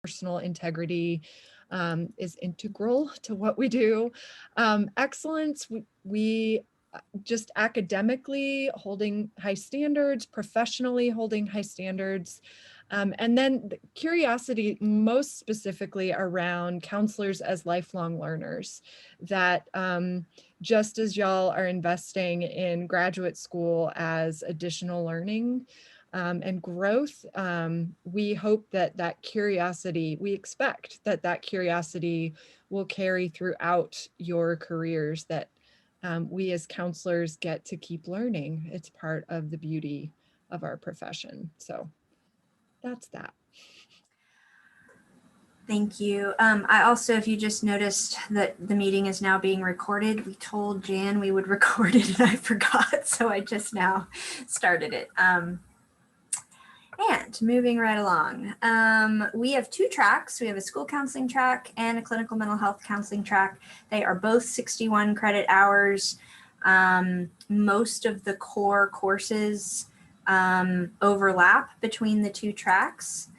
personal integrity is integral to what we do. Excellence, we just academically holding high standards, professionally holding high standards, and then curiosity most specifically around counselors as lifelong learners, that just as y'all are investing in graduate school as additional learning and growth, we hope that that curiosity, we expect that that curiosity will carry throughout your careers, that we as counselors get to keep learning. It's part of the beauty of our profession. So that's that. Thank you. I also, if you just noticed that the meeting is now being recorded, we told Jan we would record it and I forgot, so I just now started it. And moving right along, we have 2 tracks. We have a school counseling track and a clinical mental health counseling track. They are both 61 credit hours. Most of the core courses overlap between the 2 tracks.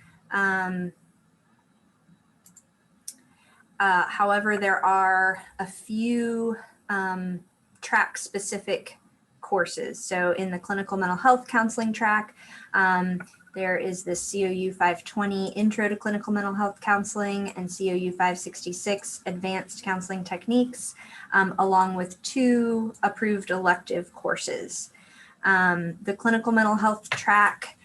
However, there are a few track-specific courses. So in the clinical mental health counseling track, there is the COU 520 Intro to Clinical Mental Health Counseling and COU 566 Advanced Counseling Techniques, along with 2 approved elective courses. The clinical mental health track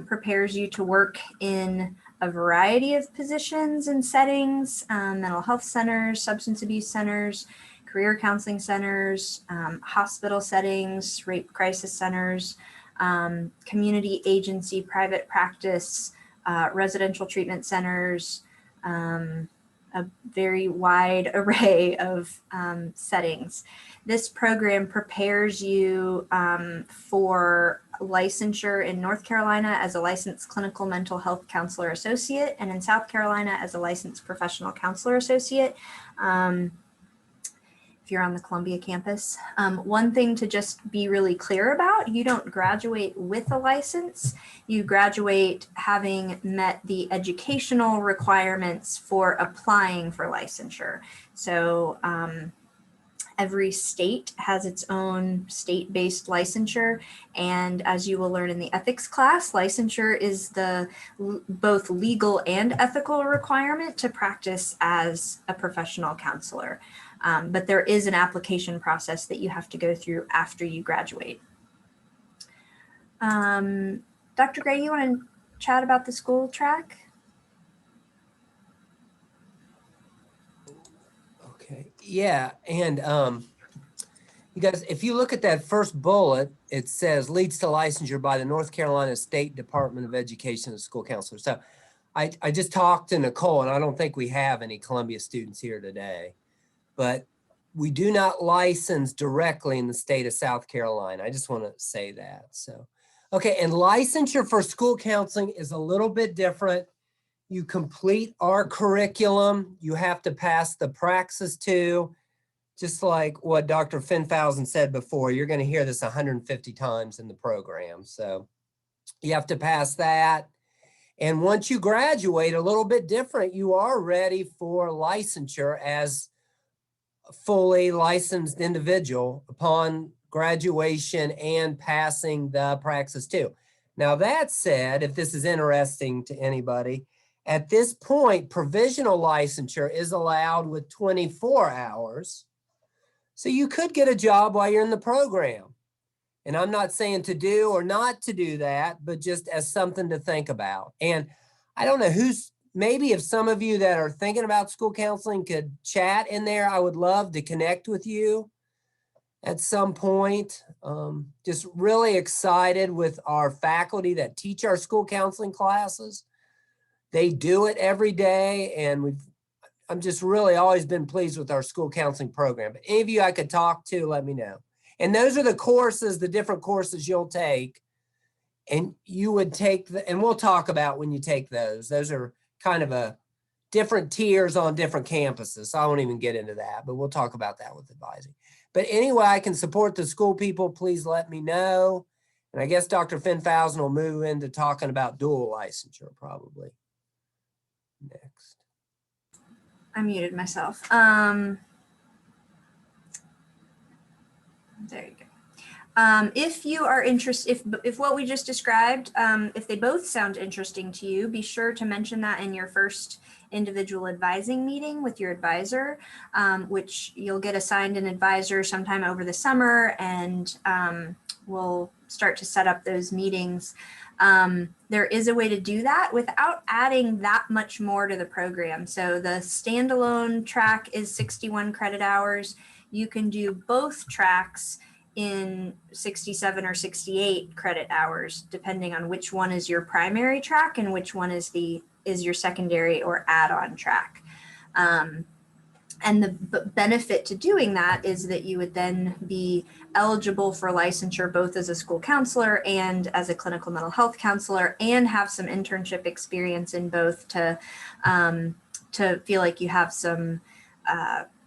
prepares you to work in a variety of positions and settings, mental health centers, substance abuse centers, career counseling centers, hospital settings, rape crisis centers, community agency, private practice, residential treatment centers, a very wide array of settings. This program prepares you for licensure in North Carolina as a licensed clinical mental health counselor associate, and in South Carolina as a licensed professional counselor associate. If you're on the Columbia campus. One thing to just be really clear about, you don't graduate with a license. You graduate having met the educational requirements for applying for licensure. So every state has its own state-based licensure. And as you will learn in the ethics class, licensure is the both legal and ethical requirement to practice as a professional counselor. But there is an application process that you have to go through after you graduate. Dr. Gray, you want to chat about the school track? Okay, yeah, and you guys, if you look at that first bullet, it says leads to licensure by the North Carolina State Department of Education and School Counselors. So I just talked to Nicole, and I don't think we have any Columbia students here today, but we do not license directly in the state of South Carolina. I just want to say that. So, okay, and licensure for school counseling is a little bit different. You complete our curriculum. You have to pass the Praxis 2, just like what Dr. Finfausen said before. You're going to hear this 150 times in the program. So you have to pass that. And once you graduate, a little bit different, you are ready for licensure as a fully licensed individual upon graduation and passing the Praxis 2. Now that said, if this is interesting to anybody, at this point, provisional licensure is allowed with 24 hours. So you could get a job while you're in the program. And I'm not saying to do or not to do that, but just as something to think about. And I don't know who's, maybe if some of you that are thinking about school counseling could chat in there, I would love to connect with you at some point. Just really excited with our faculty that teach our school counseling classes. They do it every day, and I'm just really always been pleased with our school counseling program. But any of you I could talk to, let me know. And those are the courses, the different courses you'll take. And you would take, and we'll talk about when you take those. Those are kind of a different tiers on different campuses. So I won't even get into that, but we'll talk about that with advising. But anyway, I can support the school people, please let me know. And I guess Dr. Finfausen will move into talking about dual licensure probably I muted myself. There you go. If you are interested, if what we just described, if they both sound interesting to you, be sure to mention that in your first individual advising meeting with your advisor, which you'll get assigned an advisor sometime over the summer, and we'll start to set up those meetings. There is a way to do that without adding that much more to the program. So the standalone track is 61 credit hours. You can do both tracks in 67 or 68 credit hours, depending on which one is your primary track and which one is your secondary or add-on track. And the benefit to doing that is that you would then be eligible for licensure both as a school counselor and as a clinical mental health counselor, and have some internship experience in both to feel like you have some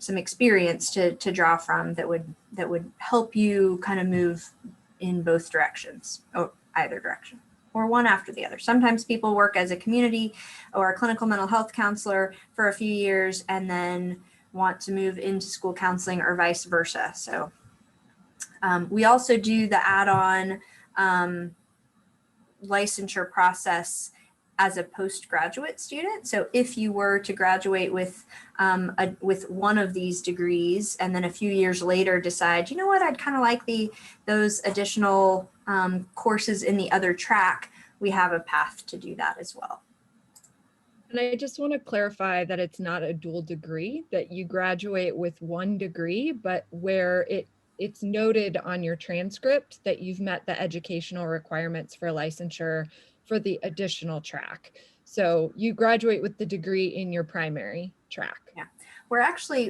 experience to draw from that would help you kind of move in both directions, or either direction, or one after the other. Sometimes people work as a community or a clinical mental health counselor for a few years and then want to move into school counseling, or vice versa. So we also do the add-on licensure process as a postgraduate student. So if you were to graduate with one of these degrees, and then a few years later decide, you know what, I'd kind of like those additional courses in the other track, we have a path to do that as well. And I just want to clarify that it's not a dual degree, that you graduate with one degree, but where it's noted on your transcript that you've met the educational requirements for licensure for the additional track. So you graduate with the degree in your primary track. Yeah,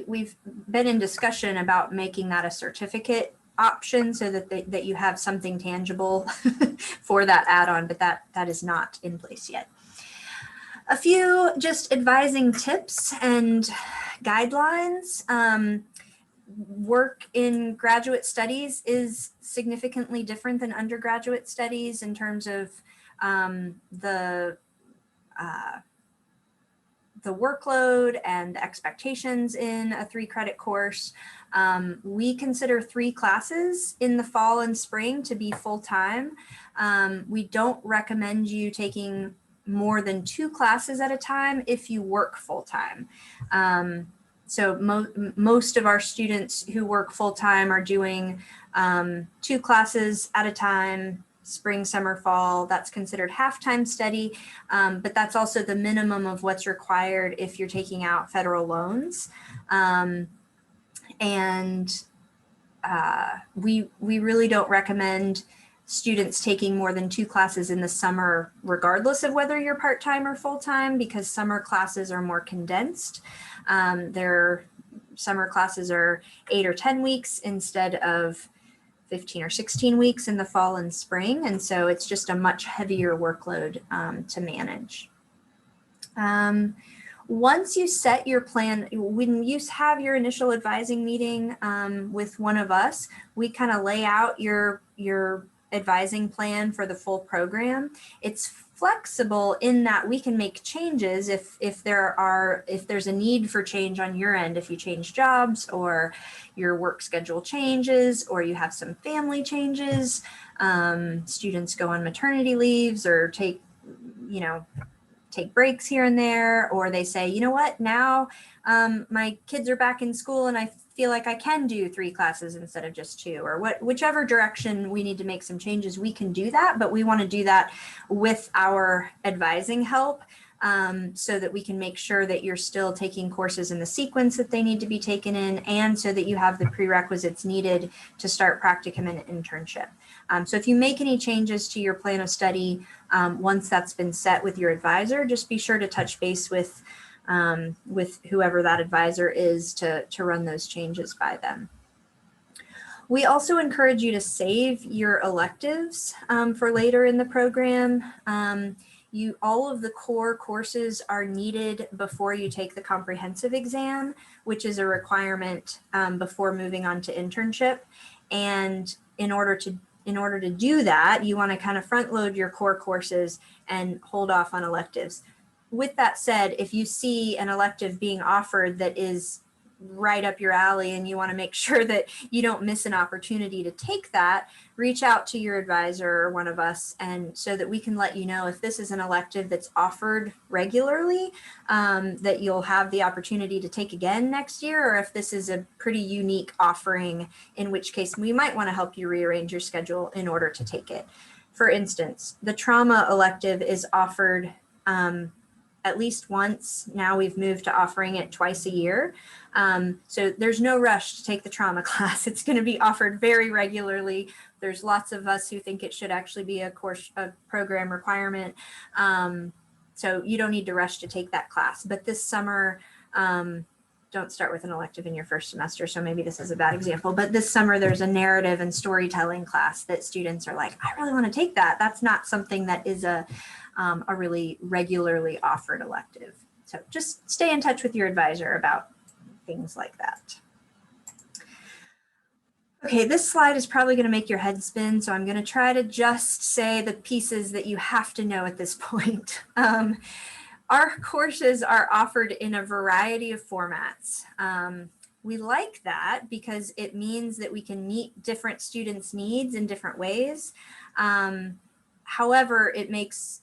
we've been in discussion about making that a certificate option so that you have something tangible for that add-on, but that is not in place yet. A few just advising tips and guidelines. Work in graduate studies is significantly different than undergraduate studies in terms of the workload and the expectations in a 3-credit course. We consider 3 classes in the fall and spring to be full-time. We don't recommend you taking more than 2 classes at a time if you work full-time. So most of our students who work full-time are doing 2 classes at a time, spring, summer, fall. That's considered half-time study, but that's also the minimum of what's required if you're taking out federal loans. We really don't recommend students taking more than 2 classes in the summer, regardless of whether you're part-time or full-time, because summer classes are more condensed. Their summer classes are 8 or 10 weeks instead of 15 or 16 weeks in the fall and spring. And so it's just a much heavier workload to manage. Once you set your plan, when you have your initial advising meeting with one of us, we kind of lay out your advising plan for the full program. It's flexible in that we can make changes if there's a need for change on your end, if you change jobs or your work schedule changes or you have some family changes, students go on maternity leaves or take breaks here and there, or they say, you know what, now my kids are back in school and I feel like I can do 3 classes instead of just 2, or whichever direction we need to make some changes, we can do that, but we want to do that with our advising help so that we can make sure that you're still taking courses in the sequence that they need to be taken in, and so that you have the prerequisites needed to start practicum and internship. So if you make any changes to your plan of study, once that's been set with your advisor, just be sure to touch base with whoever that advisor is to run those changes by them. We also encourage you to save your electives for later in the program. All of the core courses are needed before you take the comprehensive exam, which is a requirement before moving on to internship. And in order to do that, you want to kind of front load your core courses and hold off on electives. with that said, if you see an elective being offered that is right up your alley and you want to make sure that you don't miss an opportunity to take that, reach out to your advisor or one of us, and so that we can let you know if this is an elective that's offered regularly, that you'll have the opportunity to take again next year, or if this is a pretty unique offering, in which case we might want to help you rearrange your schedule in order to take it. For instance, the trauma elective is offered at least once. Now we've moved to offering it twice a year. So there's no rush to take the trauma class. It's going to be offered very regularly. There's lots of us who think it should actually be a program requirement. So you don't need to rush to take that class. But this summer, don't start with an elective in your first semester, so maybe this is a bad example, but this summer there's a narrative and storytelling class that students are like, I really want to take that. That's not something that is a really regularly offered elective. So just stay in touch with your advisor about things like that. Okay, this slide is probably going to make your head spin, so I'm going to try to just say the pieces that you have to know at this point. Our courses are offered in a variety of formats. We like that because it means that we can meet different students' needs in different ways. However, it makes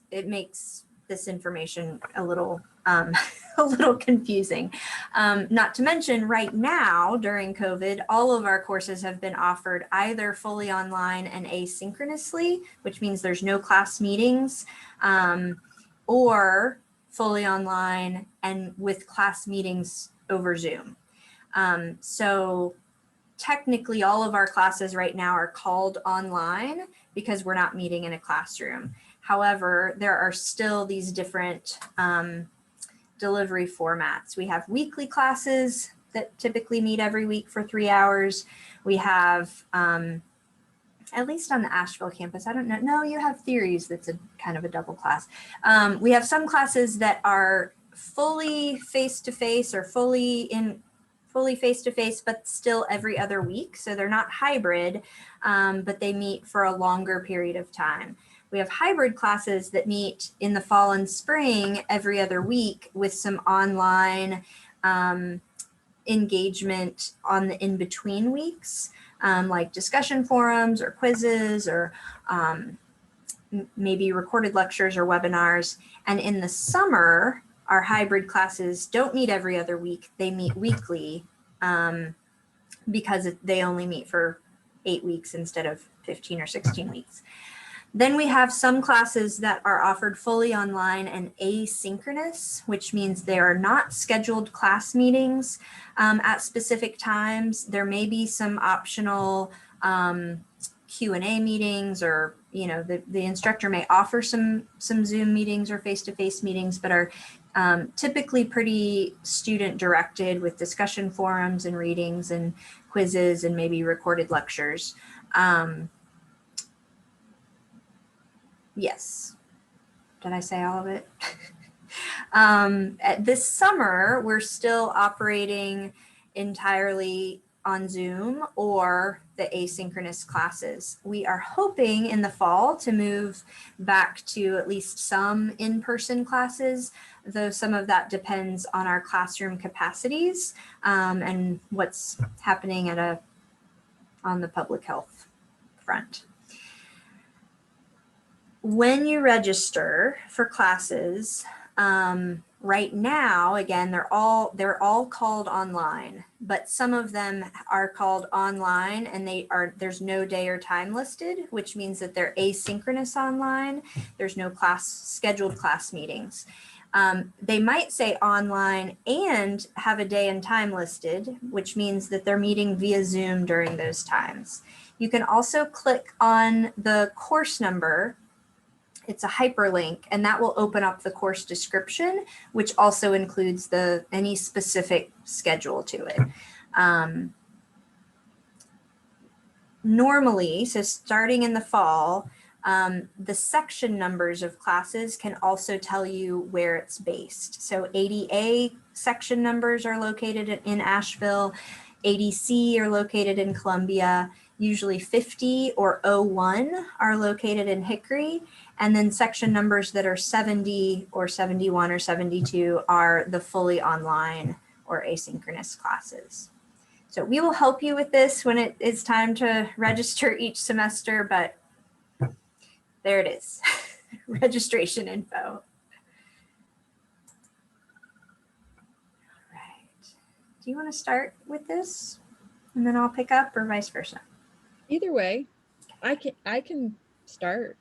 this information a little a little confusing. Not to mention, right now during COVID, all of our courses have been offered either fully online and asynchronously, which means there's no class meetings, or fully online and with class meetings over Zoom. So technically all of our classes right now are called online because we're not meeting in a classroom. However, there are still these different delivery formats. We have weekly classes that typically meet every week for 3 hours. We have, at least on the Asheville campus, I don't know. No, you have theories. That's a kind of a double class. We have some classes that are fully face-to-face or fully face-to-face, but still every other week. So they're not hybrid, but they meet for a longer period of time. We have hybrid classes that meet in the fall and spring every other week with some online engagement on the in-between weeks. Like discussion forums or quizzes or maybe recorded lectures or webinars. And in the summer, our hybrid classes don't meet every other week. They meet weekly because they only meet for 8 weeks instead of 15 or 16 weeks. Then we have some classes that are offered fully online and asynchronous, which means they are not scheduled class meetings at specific times. There may be some optional Q&A meetings, or the instructor may offer some Zoom meetings or face-to-face meetings, but are typically pretty student directed with discussion forums and readings and quizzes and maybe recorded lectures. Yes. Did I say all of it? This summer, we're still operating entirely on Zoom or the asynchronous classes. We are hoping in the fall to move back to at least some in-person classes, though some of that depends on our classroom capacities and what's happening on the public health front. When you register for classes, right now, again, they're all called online, but some of them are called online and there's no day or time listed, which means that they're asynchronous online. There's no scheduled class meetings. They might say online and have a day and time listed, which means that they're meeting via Zoom during those times. You can also click on the course number. It's a hyperlink, and that will open up the course description, which also includes any specific schedule to it. Normally, so starting in the fall, the section numbers of classes can also tell you where it's based. So 80A section numbers are located in Asheville, 80C are located in Columbia, usually 50 or O1 are located in Hickory. And then section numbers that are 70 or 71 or 72 are the fully online or asynchronous classes. So we will help you with this when it is time to register each semester, but there it is, registration info. All right. Do you want to start with this and then I'll pick up, or vice versa? Either way, I can start.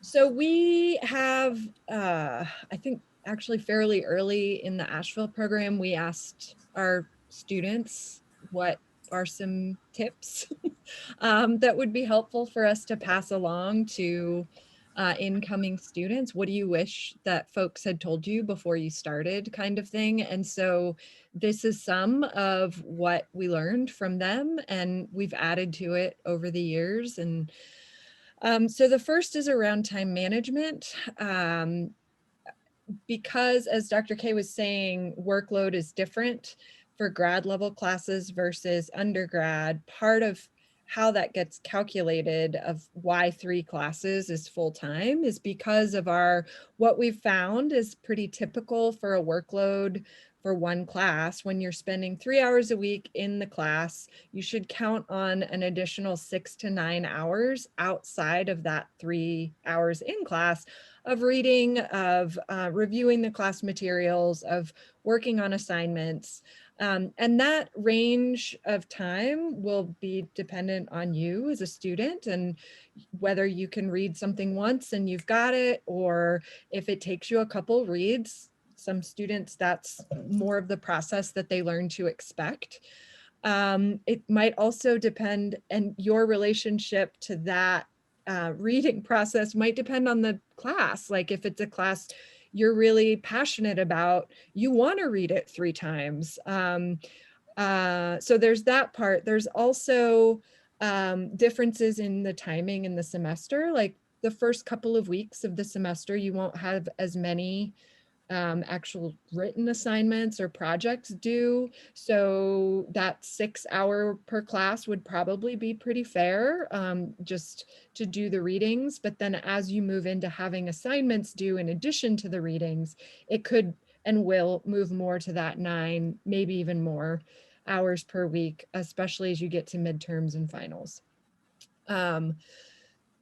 So we have, I think actually fairly early in the Asheville program, we asked our students what are some tips that would be helpful for us to pass along to incoming students. What do you wish that folks had told you before you started, kind of thing? And so this is some of what we learned from them, and we've added to it over the years. And so the first is around time management. Because as Dr. K was saying, workload is different for grad level classes versus undergrad. Part of how that gets calculated of why 3 classes is full time is because of what we've found is pretty typical for a workload for 1 class. When you're spending 3 hours a week in the class, you should count on an additional 6 to 9 hours outside of that 3 hours in class of reading, of reviewing the class materials, of working on assignments. And that range of time will be dependent on you as a student and whether you can read something once and you've got it, or if it takes you a couple reads. Some students, that's more of the process that they learn to expect. It might also depend, and your relationship to that reading process might depend on the class. Like if it's a class you're really passionate about, you want to read it 3 times. So there's that part. There's also differences in the timing in the semester. Like the first couple of weeks of the semester, you won't have as many actual written assignments or projects due. So that 6 hour per class would probably be pretty fair just to do the readings. But then as you move into having assignments due in addition to the readings, it could and will move more to that 9, maybe even more hours per week, especially as you get to midterms and finals.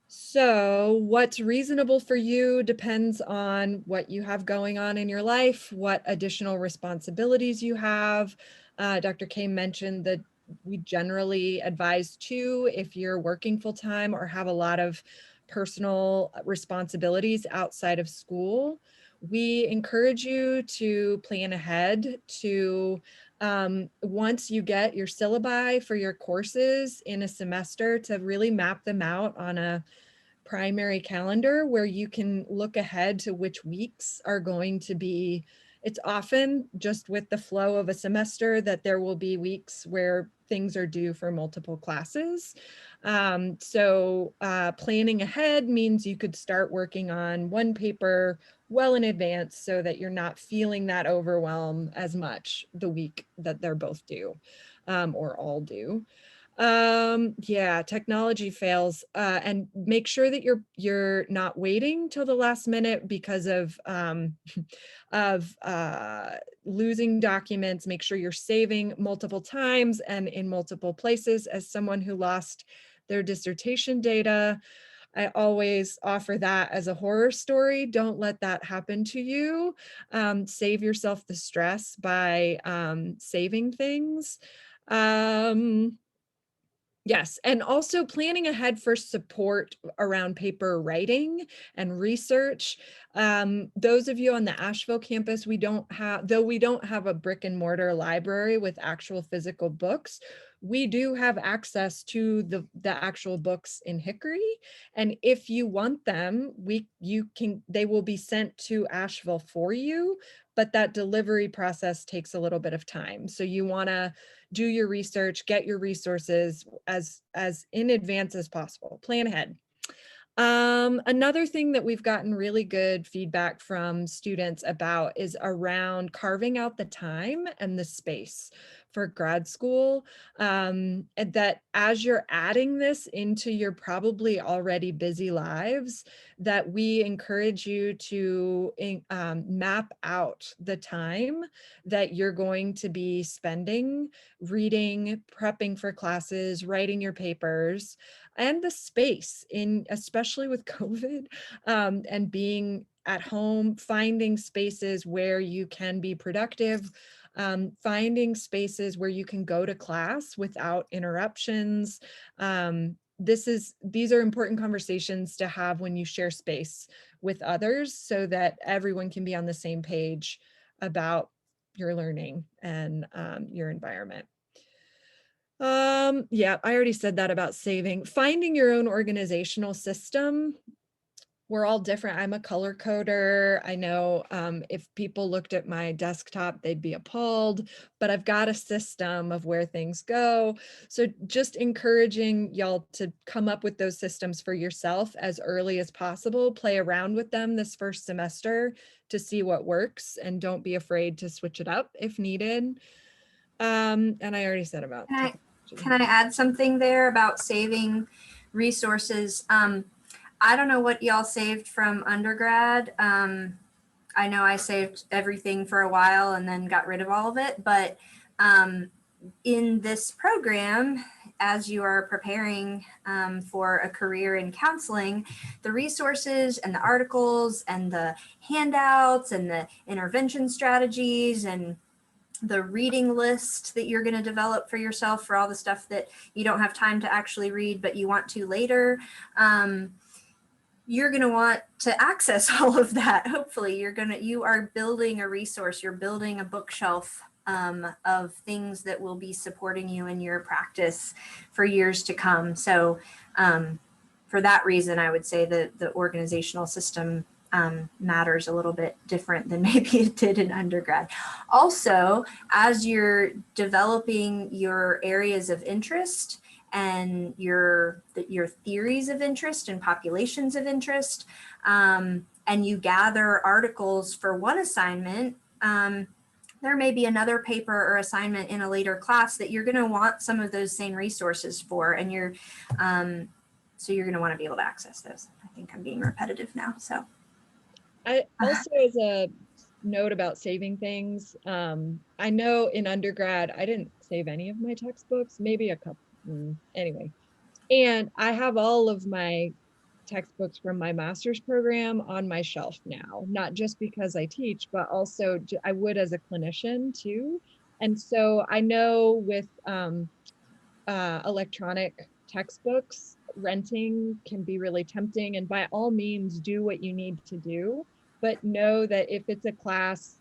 So what's reasonable for you depends on what you have going on in your life, what additional responsibilities you have. Dr. K mentioned that we generally advise 2 if you're working full-time or have a lot of personal responsibilities outside of school. We encourage you to plan ahead to once you get your syllabi for your courses in a semester, to really map them out on a primary calendar where you can look ahead to which weeks are going to be. It's often just with the flow of a semester that there will be weeks where things are due for multiple classes. So planning ahead means you could start working on one paper well in advance so that you're not feeling that overwhelm as much the week that they're both due or all due. Yeah, technology fails, and make sure that you're not waiting till the last minute because of losing documents. Make sure you're saving multiple times and in multiple places. As someone who lost their dissertation data, I always offer that as a horror story. Don't let that happen to you. Save yourself the stress by saving things. Yes, and also planning ahead for support around paper writing and research. Those of you on the Asheville campus, we don't have a brick and mortar library with actual physical books, we do have access to the actual books in Hickory. And if you want them, they will be sent to Asheville for you, but that delivery process takes a little bit of time. So you want to do your research, get your resources as in advance as possible, plan ahead. Another thing that we've gotten really good feedback from students about is around carving out the time and the space for grad school, and that as you're adding this into your probably already busy lives, that we encourage you to map out the time that you're going to be spending reading, prepping for classes, writing your papers, and the space in, especially with COVID, and being at home, finding spaces where you can be productive, finding spaces where you can go to class without interruptions. These are important conversations to have when you share space with others, so that everyone can be on the same page about your learning and your environment. Yeah, I already said that about saving. Finding your own organizational system. We're all different. I'm a color coder. I know if people looked at my desktop, they'd be appalled, but I've got a system of where things go. So just encouraging y'all to come up with those systems for yourself as early as possible. Play around with them this first semester to see what works, and don't be afraid to switch it up if needed. And I already said about technology. Can I add something there about saving resources? I don't know what y'all saved from undergrad. I know I saved everything for a while and then got rid of all of it. But in this program, as you are preparing for a career in counseling, the resources and the articles and the handouts and the intervention strategies and the reading list that you're going to develop for yourself for all the stuff that you don't have time to actually read, but you want to later, you're going to want to access all of that. Hopefully you are building a resource, you're building a bookshelf of things that will be supporting you in your practice for years to come. So for that reason, I would say that the organizational system matters a little bit different than maybe it did in undergrad. Also, as you're developing your areas of interest and your theories of interest and populations of interest, and you gather articles for one assignment, there may be another paper or assignment in a later class that you're going to want some of those same resources for, and so you're going to want to be able to access those. I think I'm being repetitive now, so. I also, as a note about saving things, I know in undergrad, I didn't save any of my textbooks, maybe a couple, anyway. And I have all of my textbooks from my master's program on my shelf now, not just because I teach, but also I would as a clinician too. And so I know with electronic textbooks, renting can be really tempting, and by all means do what you need to do, but know that if it's a class,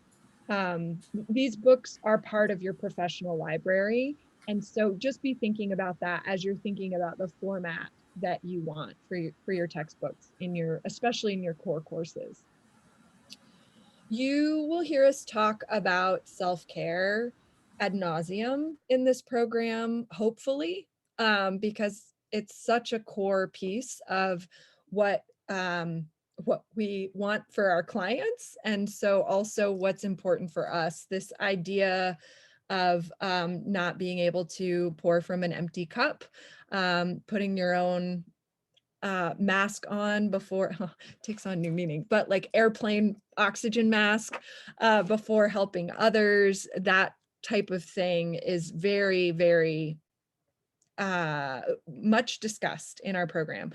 these books are part of your professional library. And so just be thinking about that as you're thinking about the format that you want for your textbooks especially in your core courses. You will hear us talk about self-care ad nauseum in this program, hopefully, because it's such a core piece of what we want for our clients. And so also what's important for us, this idea of not being able to pour from an empty cup, putting your own mask on before takes on new meaning, but like airplane oxygen mask before helping others, that type of thing is very, very much discussed in our program.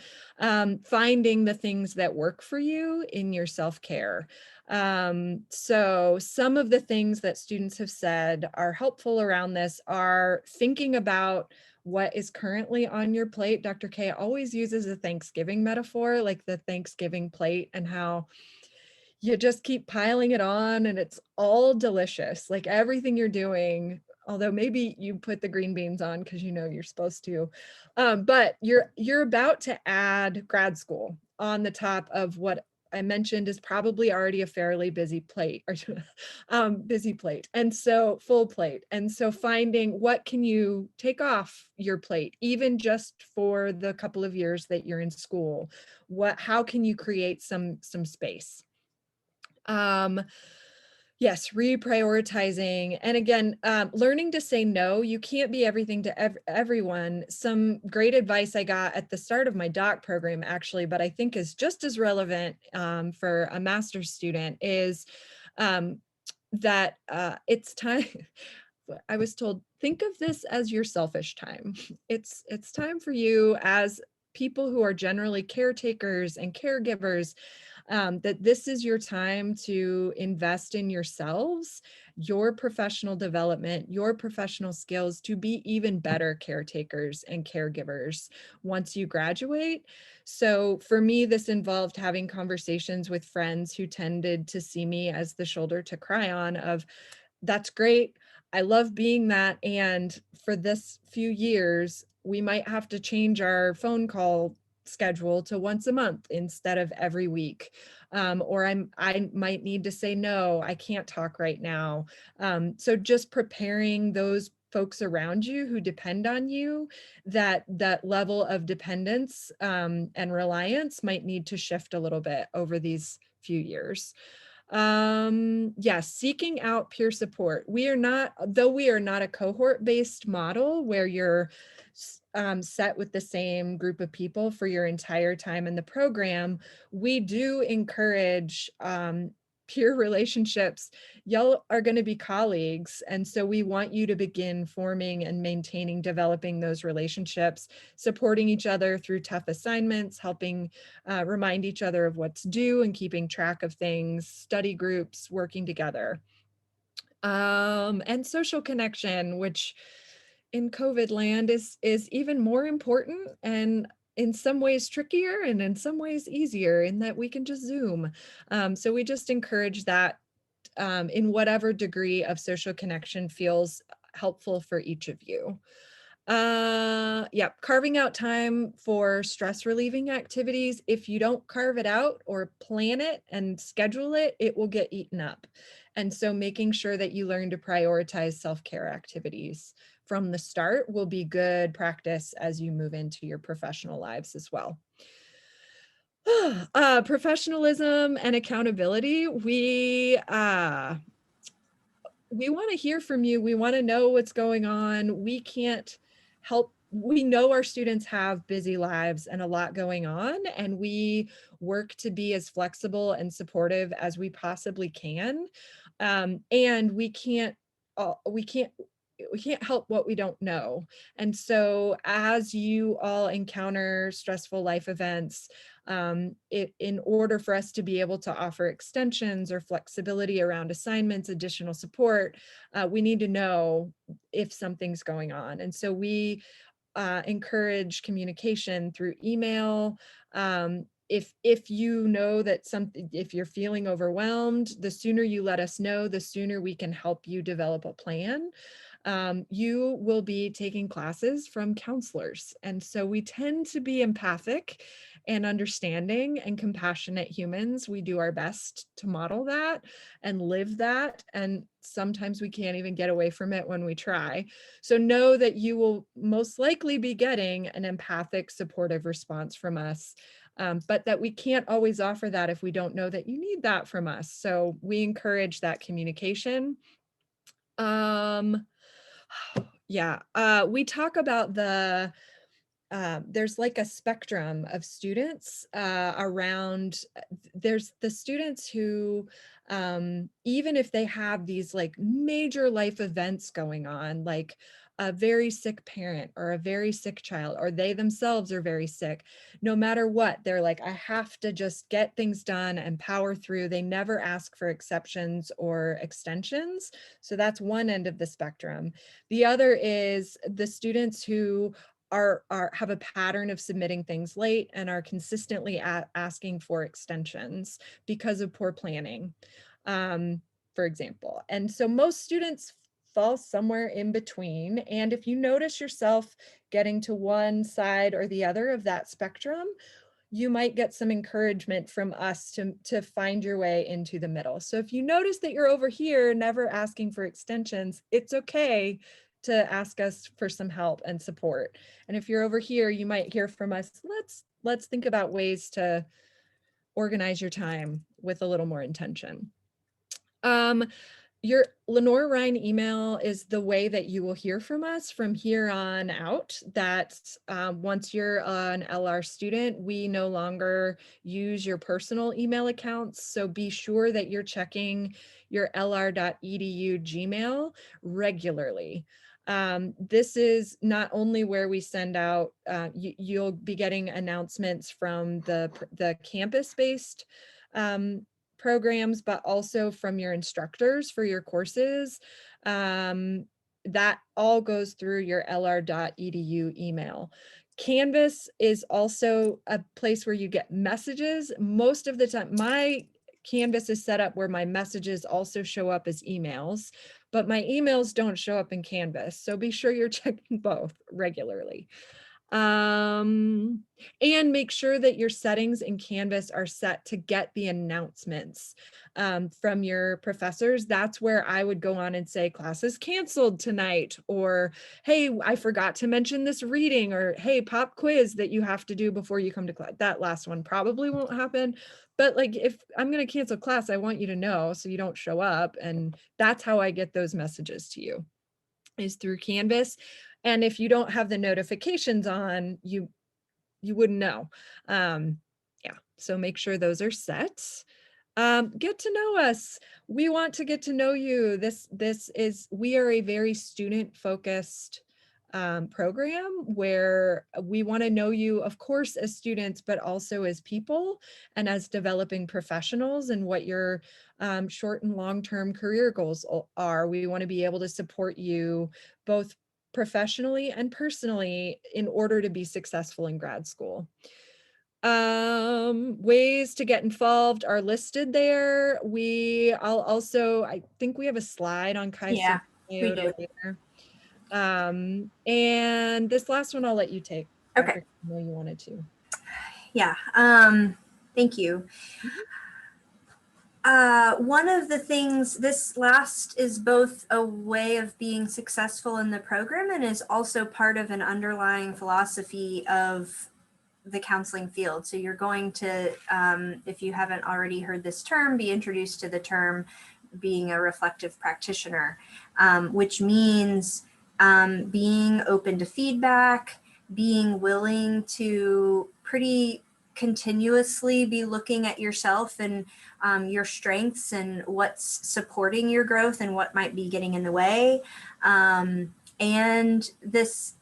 Finding the things that work for you in your self-care. So some of the things that students have said are helpful around this are thinking about what is currently on your plate. Dr. K always uses a Thanksgiving metaphor, like the Thanksgiving plate, and how you just keep piling it on and it's all delicious, like everything you're doing, although maybe you put the green beans on because you know you're supposed to, but you're about to add grad school on the top of what I mentioned is probably already a fairly busy plate, or busy plate, and so full plate. And so finding what can you take off your plate, even just for the couple of years that you're in school, how can you create some space? Yes, reprioritizing. And again, learning to say no. You can't be everything to everyone. Some great advice I got at the start of my doc program, actually, but I think is just as relevant for a master's student is um, that it's time. I was told, think of this as your selfish time. It's time for you as people who are generally caretakers and caregivers, that this is your time to invest in yourselves, your professional development, your professional skills to be even better caretakers and caregivers once you graduate. So for me, this involved having conversations with friends who tended to see me as the shoulder to cry on of, that's great. I love being that. And for this few years, we might have to change our phone call schedule to once a month instead of every week. Or I might need to say, no, I can't talk right now. So just preparing those folks around you who depend on you, that level of dependence and reliance might need to shift a little bit over these few years. Yes, seeking out peer support. We are not, though we are not a cohort based model where you're set with the same group of people for your entire time in the program, we do encourage peer relationships. Y'all are going to be colleagues, and so we want you to begin forming and maintaining, developing those relationships, supporting each other through tough assignments, helping remind each other of what's due and keeping track of things, study groups, working together. And social connection, which in COVID land is even more important and in some ways trickier and in some ways easier in that we can just Zoom. So we just encourage that in whatever degree of social connection feels helpful for each of you. Yeah, carving out time for stress relieving activities. If you don't carve it out or plan it and schedule it, it will get eaten up. And so making sure that you learn to prioritize self-care activities from the start will be good practice as you move into your professional lives as well. Professionalism and accountability. We want to hear from you. We want to know what's going on. We can't help. We know our students have busy lives and a lot going on, and we work to be as flexible and supportive as we possibly can. And we can't help what we don't know. And so as you all encounter stressful life events, in order for us to be able to offer extensions or flexibility around assignments, additional support, we need to know if something's going on. And so we encourage communication through email. If you know that if you're feeling overwhelmed, the sooner you let us know, the sooner we can help you develop a plan. You will be taking classes from counselors. And so we tend to be empathic and understanding and compassionate humans. We do our best to model that and live that. And sometimes we can't even get away from it when we try. So know that you will most likely be getting an empathic, supportive response from us. But that we can't always offer that if we don't know that you need that from us. So we encourage that communication. Yeah, we talk about there's like a spectrum of students around. There's the students who, even if they have these like major life events going on, like a very sick parent or a very sick child, or they themselves are very sick, no matter what, they're like, I have to just get things done and power through. They never ask for exceptions or extensions. So that's one end of the spectrum. The other is the students who have a pattern of submitting things late and are consistently asking for extensions because of poor planning, for example. And so most students fall somewhere in between. And if you notice yourself getting to one side or the other of that spectrum, you might get some encouragement from us to find your way into the middle. So if you notice that you're over here, never asking for extensions, it's okay to ask us for some help and support. And if you're over here, you might hear from us, let's think about ways to organize your time with a little more intention. Um, Your Lenoir-Rhyne email is the way that you will hear from us from here on out. That's once you're an LR student, we no longer use your personal email accounts. So be sure that you're checking your lr.edu Gmail regularly. This is not only where we send out, you'll be getting announcements from the campus-based programs, but also from your instructors for your courses. That all goes through your lr.edu email. Canvas is also a place where you get messages. Most of the time, my Canvas is set up where my messages also show up as emails, but my emails don't show up in Canvas. So be sure you're checking both regularly. And make sure that your settings in Canvas are set to get the announcements from your professors. That's where I would go on and say class is canceled tonight, or hey, I forgot to mention this reading, or hey, pop quiz that you have to do before you come to class. That last one probably won't happen, but like if I'm going to cancel class, I want you to know so you don't show up. And that's how I get those messages to you, is through Canvas. And if you don't have the notifications on, you wouldn't know. Yeah, so make sure those are set. Get to know us. We want to get to know you. We are a very student focused program where we want to know you, of course, as students, but also as people and as developing professionals, and what your short and long-term career goals are. We want to be able to support you both professionally and personally in order to be successful in grad school. Ways to get involved are listed there. I think we have a slide on Yeah, we do. later. And this last one I'll let you take, Okay. Dr. I know you wanted to. Yeah. Thank you. One of the things, this last is both a way of being successful in the program and is also part of an underlying philosophy of the counseling field. So you're going to, if you haven't already heard this term, be introduced to the term being a reflective practitioner, which means being open to feedback, being willing to pretty continuously be looking at yourself and your strengths and what's supporting your growth and what might be getting in the way. And this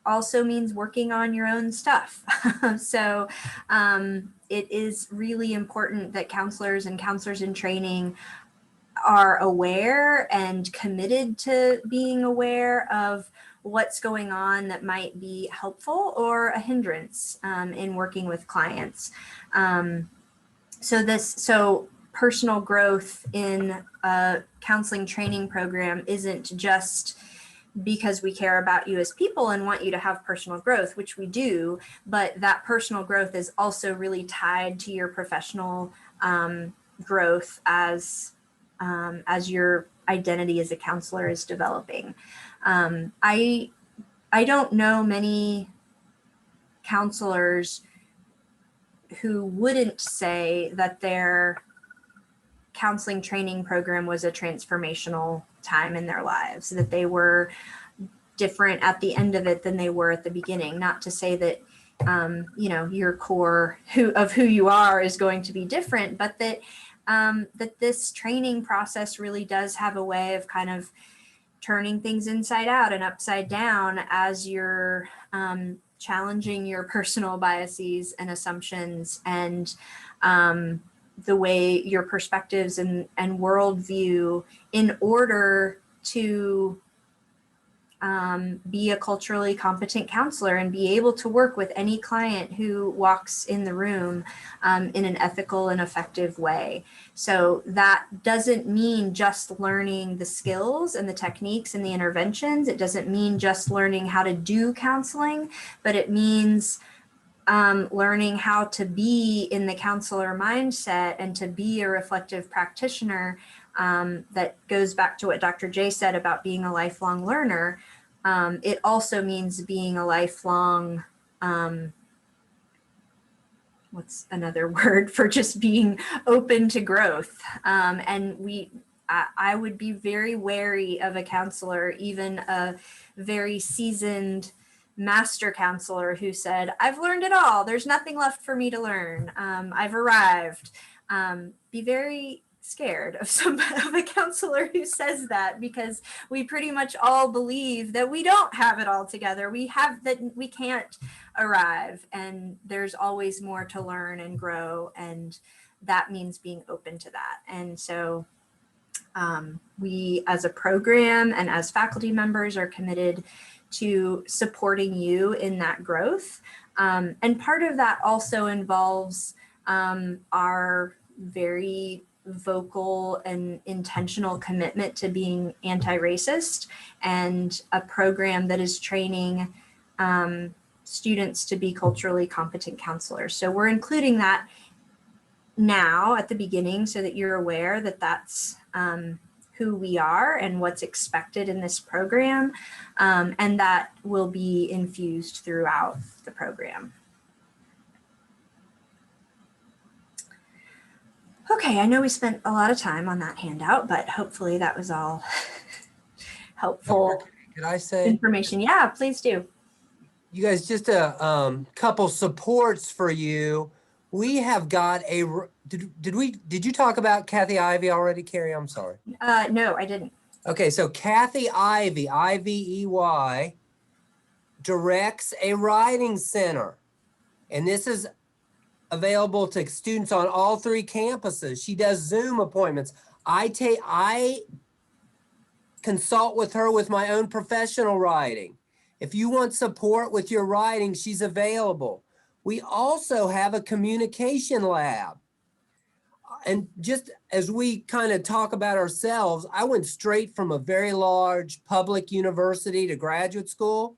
also means working on your own stuff. So it is really important that counselors and counselors in training are aware and committed to being aware of what's going on that might be helpful or a hindrance in working with clients. So personal growth in a counseling training program isn't just because we care about you as people and want you to have personal growth, which we do, but that personal growth is also really tied to your professional growth as your identity as a counselor is developing. I don't know many counselors who wouldn't say that their counseling training program was a transformational time in their lives, that they were different at the end of it than they were at the beginning. Not to say that your core of who you are is going to be different, but that that this training process really does have a way of kind of turning things inside out and upside down as you're challenging your personal biases and assumptions and the way your perspectives and worldview in order to be a culturally competent counselor and be able to work with any client who walks in the room in an ethical and effective way. So that doesn't mean just learning the skills and the techniques and the interventions. It doesn't mean just learning how to do counseling, but it means learning how to be in the counselor mindset and to be a reflective practitioner. That goes back to what Dr. J said about being a lifelong learner. It also means being a lifelong what's another word for just being open to growth. And I would be very wary of a counselor, even a very seasoned master counselor who said, I've learned it all. There's nothing left for me to learn. I've arrived. Be very scared of of a counselor who says that, because we pretty much all believe that we don't have it all together. We can't arrive, and there's always more to learn and grow, and that means being open to that. And so we as a program and as faculty members are committed to supporting you in that growth. And part of that also involves our very vocal and intentional commitment to being anti-racist, and a program that is training students to be culturally competent counselors. So we're including that now at the beginning so that you're aware that that's who we are and what's expected in this program, and that will be infused throughout the program. Okay, I know we spent a lot of time on that handout, but hopefully that was all helpful Could I say information. Yeah, please do. you guys, just a couple supports for you. We have got a, did you talk about Kathy Ivey already, Carrie? I'm sorry. No, I didn't. Okay, so Kathy Ivey, I-V-E-Y, directs a writing center. And this is available to students on all 3 campuses. She does Zoom appointments. I consult with her with my own professional writing. If you want support with your writing, she's available. We also have a communication lab. And just as we kind of talk about ourselves, I went straight from a very large public university to graduate school,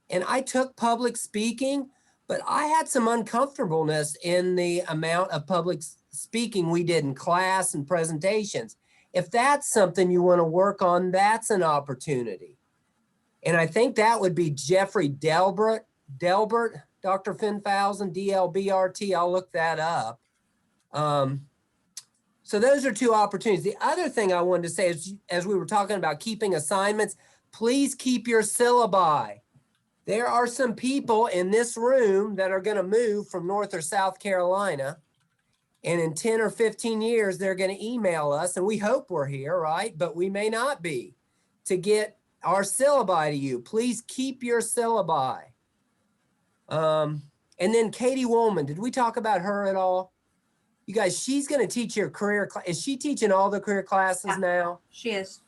and I took public speaking, but I had some uncomfortableness in the amount of public speaking we did in class and presentations. If that's something you want to work on, that's an opportunity. And I think that would be Jeffrey Delbert, Dr. Finfausen, D-L-B-R-T. I'll look that up. So those are 2 opportunities. The other thing I wanted to say is, as we were talking about keeping assignments, please keep your syllabi. There are some people in this room that are going to move from North or South Carolina, and in 10 or 15 years, they're going to email us, and we hope we're here, right? But we may not be, to get our syllabi to you. Please keep your syllabi. And then Katie Woolman, did we talk about her at all? You guys, she's going to teach your career class. Is she teaching all the career classes now? She is.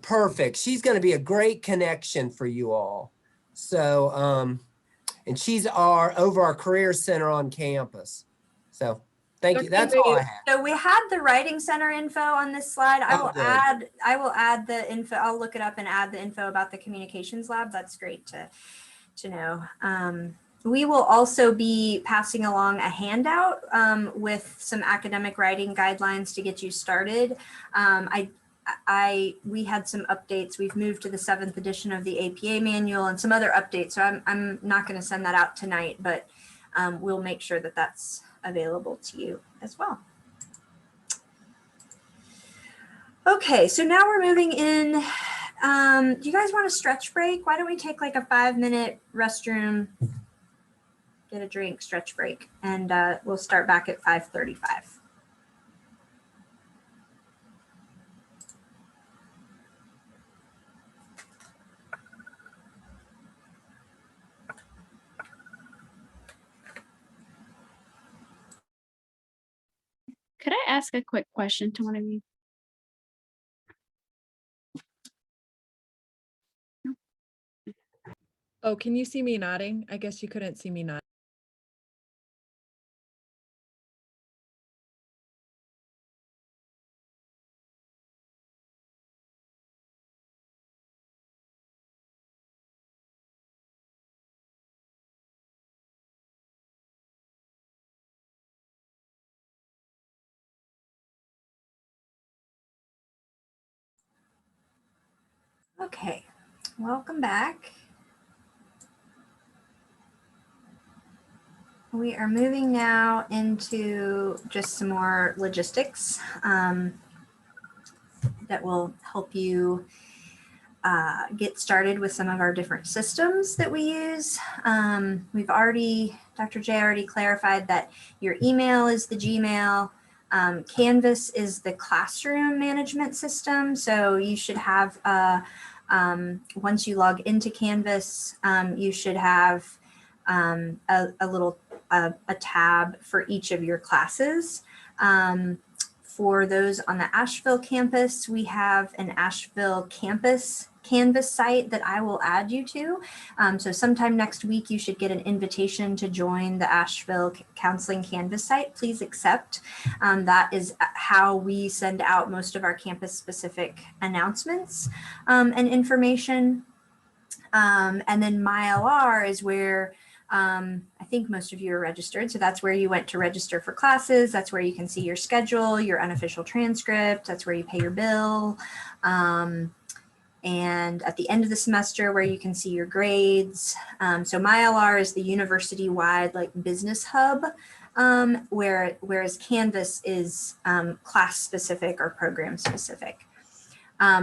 Perfect. She's going to be a great connection for you all. So, and she's over our career center on campus. So thank you. That's all I have. So we had the writing center info on this slide. I will add the info. I'll look it up and add the info about the communications lab. That's great to know. We will also be passing along a handout with some academic writing guidelines to get you started. We had some updates. We've moved to the 7th edition of the APA manual and some other updates. So I'm not going to send that out tonight, but we'll make sure that that's available to you as well. Okay, so now we're moving in. Do you guys want a stretch break? Why don't we take like a 5-minute restroom, get a drink, stretch break, and we'll start back at 5:35. Could I ask a quick question to one of you? Oh, can you see me nodding? I guess you couldn't see me nodding. Okay, welcome back. We are moving now into just some more logistics that will help you get started with some of our different systems that we use. Dr. J already clarified that your email is the Gmail. Canvas is the classroom management system. So you should have, once you log into Canvas, you should have a little a tab for each of your classes. For those on the Asheville campus, we have an Asheville campus Canvas site that I will add you to. So sometime next week, you should get an invitation to join the Asheville Counseling Canvas site. Please accept. That is how we send out most of our campus specific announcements and information. And then MyLR is where I think most of you are registered. So that's where you went to register for classes. That's where you can see your schedule, your unofficial transcript. That's where you pay your bill. And at the end of the semester where you can see your grades. So MyLR is the university-wide like business hub, whereas Canvas is class specific or program specific.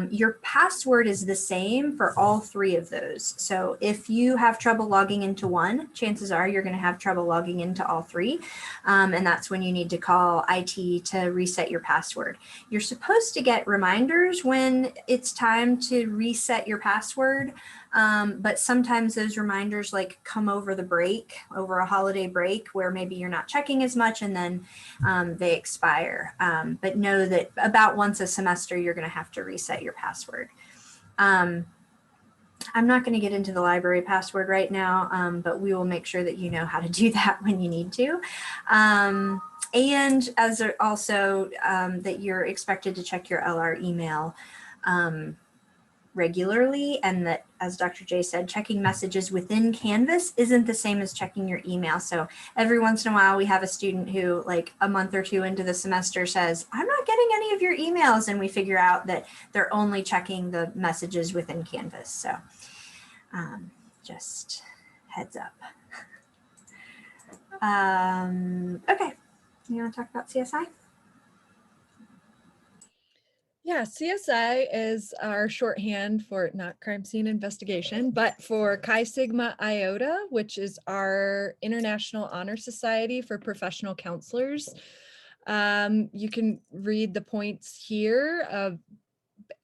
Your password is the same for all three of those. So if you have trouble logging into one, chances are you're going to have trouble logging into all three. And that's when you need to call IT to reset your password. You're supposed to get reminders when it's time to reset your password. But sometimes those reminders like come over the break, over a holiday break where maybe you're not checking as much and then they expire. But know that about once a semester, you're going to have to reset your password. I'm not going to get into the library password right now, but we will make sure that you know how to do that when you need to. And as also that you're expected to check your LR email regularly, and that, as Dr. J said, checking messages within Canvas isn't the same as checking your email. So every once in a while we have a student who like a month or two into the semester says, I'm not getting any of your emails, and we figure out that they're only checking the messages within Canvas. So just heads up. Okay, you want to talk about CSI? Yeah, CSI is our shorthand for not crime scene investigation, but for Chi Sigma Iota, which is our International Honor Society for Professional Counselors. You can read the points here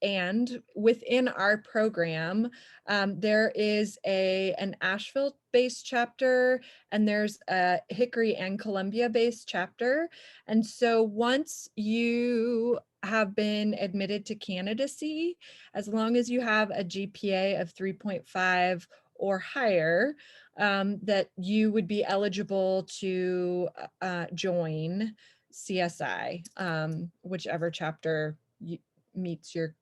and within our program, there is an Asheville-based chapter, and there's a Hickory and Columbia-based chapter. And so once you have been admitted to candidacy, as long as you have a GPA of 3.5 or higher, that you would be eligible to join CSI, whichever chapter meets your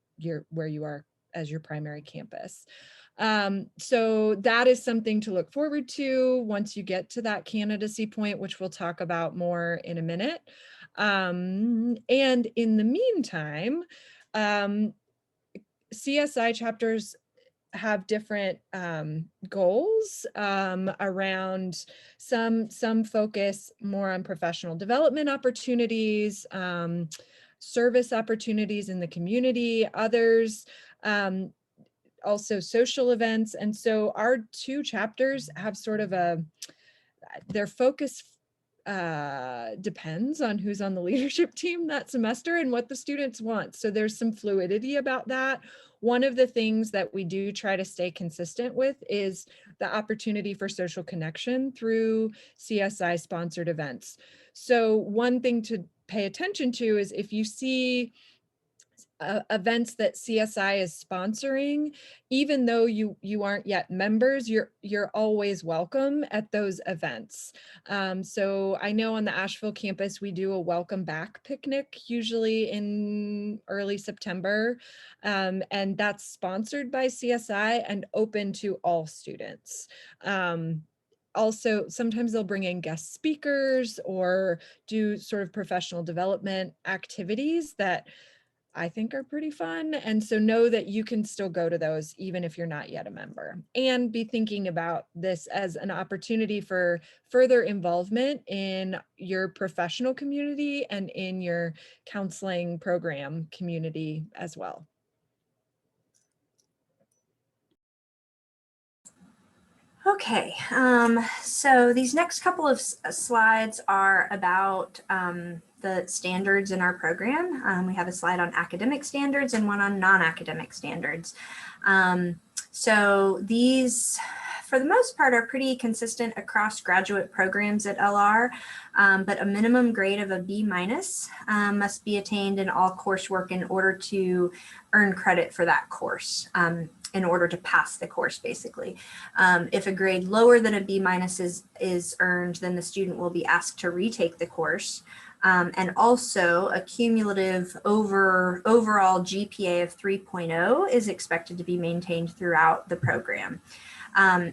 where you are as your primary campus. So that is something to look forward to once you get to that candidacy point, which we'll talk about more in a minute. And in the meantime, CSI chapters have different goals around some focus more on professional development opportunities, service opportunities in the community, others also social events. And so our two chapters have sort of their focus depends on who's on the leadership team that semester and what the students want. So there's some fluidity about that. One of the things that we do try to stay consistent with is the opportunity for social connection through CSI sponsored events. So one thing to pay attention to is if you see events that CSI is sponsoring, even though you aren't yet members, you're always welcome at those events. So I know on the Asheville campus, we do a welcome back picnic, usually in early September. And that's sponsored by CSI and open to all students. Also, sometimes they'll bring in guest speakers or do sort of professional development activities that I think are pretty fun. And so know that you can still go to those even if you're not yet a member, and be thinking about this as an opportunity for further involvement in your professional community and in your counseling program community as well. Okay, so these next couple of slides are about the standards in our program. We have a slide on academic standards and one on non-academic standards. So these, for the most part, are pretty consistent across graduate programs at LR, but a minimum grade of a B- must be attained in all coursework in order to earn credit for that course. In order to pass the course, basically. If a grade lower than a B- is earned, then the student will be asked to retake the course. And also a cumulative overall GPA of 3.0 is expected to be maintained throughout the program.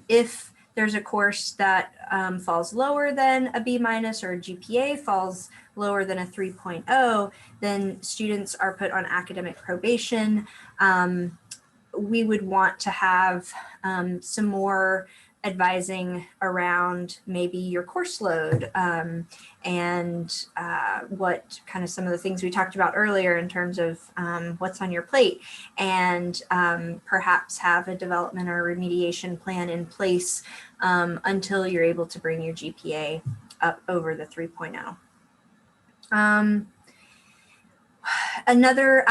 If there's a course that falls lower than a B- or a GPA falls lower than a 3.0, then students are put on academic probation. We would want to have some more advising around maybe your course load and what kind of some of the things we talked about earlier in terms of what's on your plate, and perhaps have a development or remediation plan in place until you're able to bring your GPA up over the 3.0. Another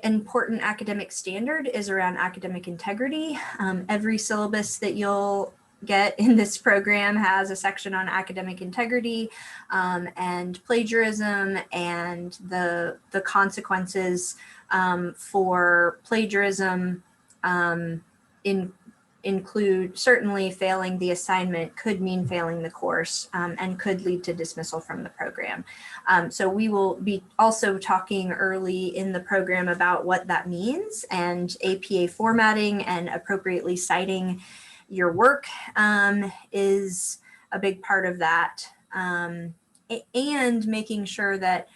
important academic standard is around academic integrity. Every syllabus that you'll get in this program has a section on academic integrity and plagiarism, and the consequences for plagiarism include certainly failing the assignment could mean failing the course and could lead to dismissal from the program. So we will be also talking early in the program about what that means, and APA formatting and appropriately citing your work is a big part of that. And making sure that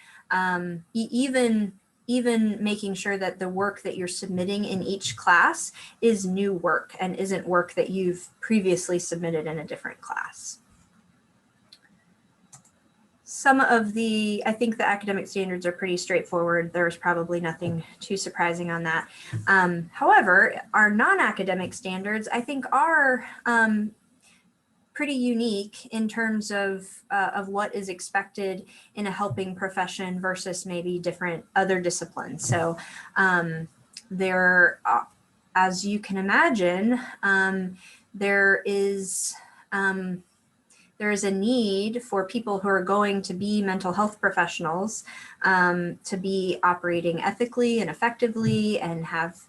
even making sure that the work that you're submitting in each class is new work and isn't work that you've previously submitted in a different class. I think the academic standards are pretty straightforward. There's probably nothing too surprising on that. However, our non-academic standards, I think, are pretty unique in terms of what is expected in a helping profession versus maybe different other disciplines. So as you can imagine, there is a need for people who are going to be mental health professionals to be operating ethically and effectively and have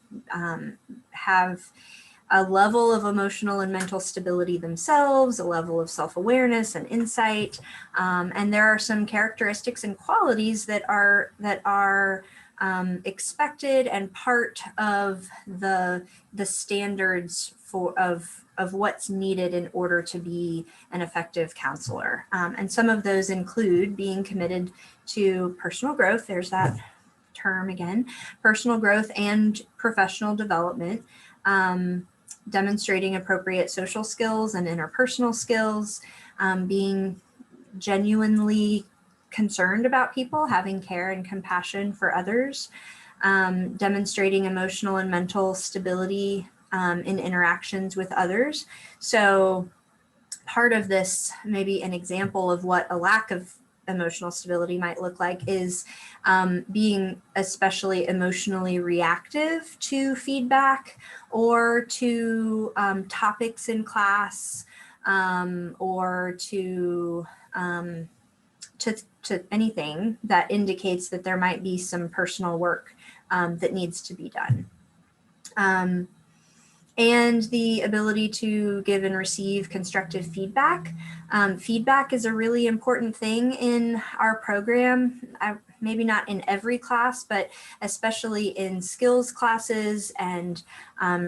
a level of emotional and mental stability themselves, a level of self-awareness and insight. And there are some characteristics and qualities that are expected and part of the standards of what's needed in order to be an effective counselor. And some of those include being committed to personal growth. There's that term again, personal growth and professional development. Demonstrating appropriate social skills and interpersonal skills, being genuinely concerned about people, having care and compassion for others, demonstrating emotional and mental stability in interactions with others. So part of this, maybe an example of what a lack of emotional stability might look like, is being especially emotionally reactive to feedback or to topics in class, or to anything that indicates that there might be some personal work that needs to be done. And the ability to give and receive constructive feedback. Feedback is a really important thing in our program. Maybe not in every class, but especially in skills classes and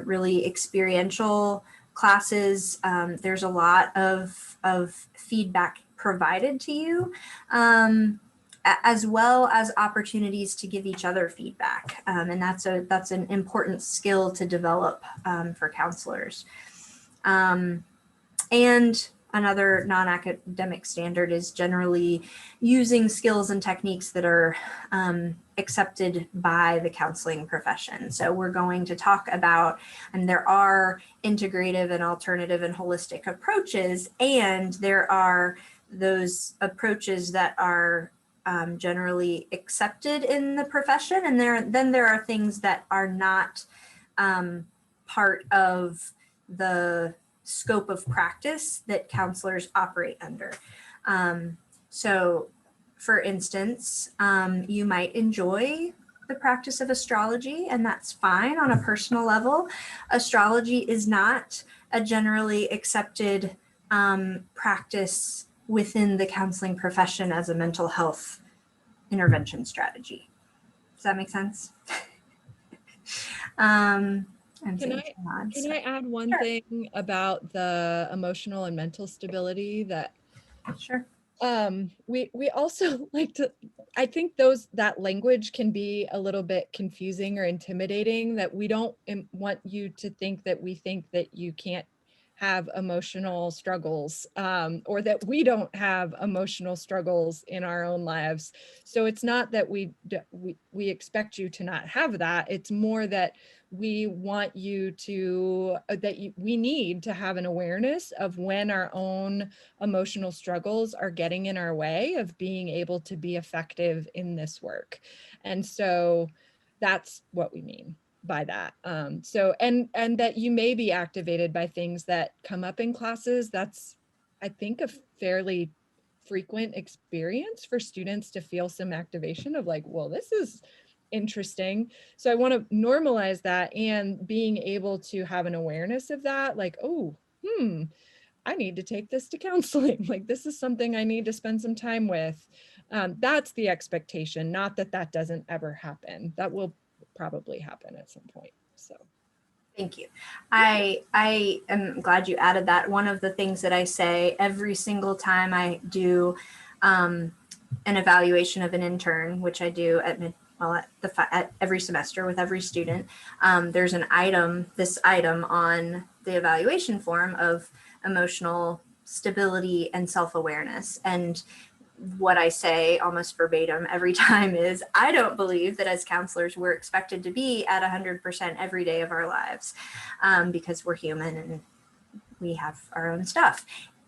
really experiential classes. There's a lot of feedback provided to you as well as opportunities to give each other feedback. And that's an important skill to develop for counselors. And another non-academic standard is generally using skills and techniques that are accepted by the counseling profession. So we're going to talk about, and there are integrative and alternative and holistic approaches, and there are those approaches that are generally accepted in the profession, and then there are things that are not part of the scope of practice that counselors operate under. So for instance, you might enjoy the practice of astrology, and that's fine on a personal level. Astrology is not a generally accepted practice within the counseling profession as a mental health intervention strategy. Does that make sense? Can I add one Sure. thing about the emotional and mental stability that Sure. we also like to, I think that language can be a little bit confusing or intimidating, that we don't want you to think that we think that you can't have emotional struggles, or that we don't have emotional struggles in our own lives. So it's not that we expect you to not have that. It's more that we want you to, we need to have an awareness of when our own emotional struggles are getting in our way of being able to be effective in this work. And so that's what we mean by that. So, and that you may be activated by things that come up in classes. That's, I think, a fairly frequent experience for students to feel some activation of like, well, this is interesting. So I want to normalize that, and being able to have an awareness of that, like, oh, I need to take this to counseling. Like, this is something I need to spend some time with. That's the expectation, not that that doesn't ever happen. That will probably happen at some point. So thank you. I am glad you added that. One of the things that I say every single time I do an evaluation of an intern, which I do at every semester with every student, there's this item on the evaluation form of emotional stability and self-awareness. And what I say almost verbatim every time is, I don't believe that as counselors we're expected to be at 100% every day of our lives, because we're human and we have our own stuff.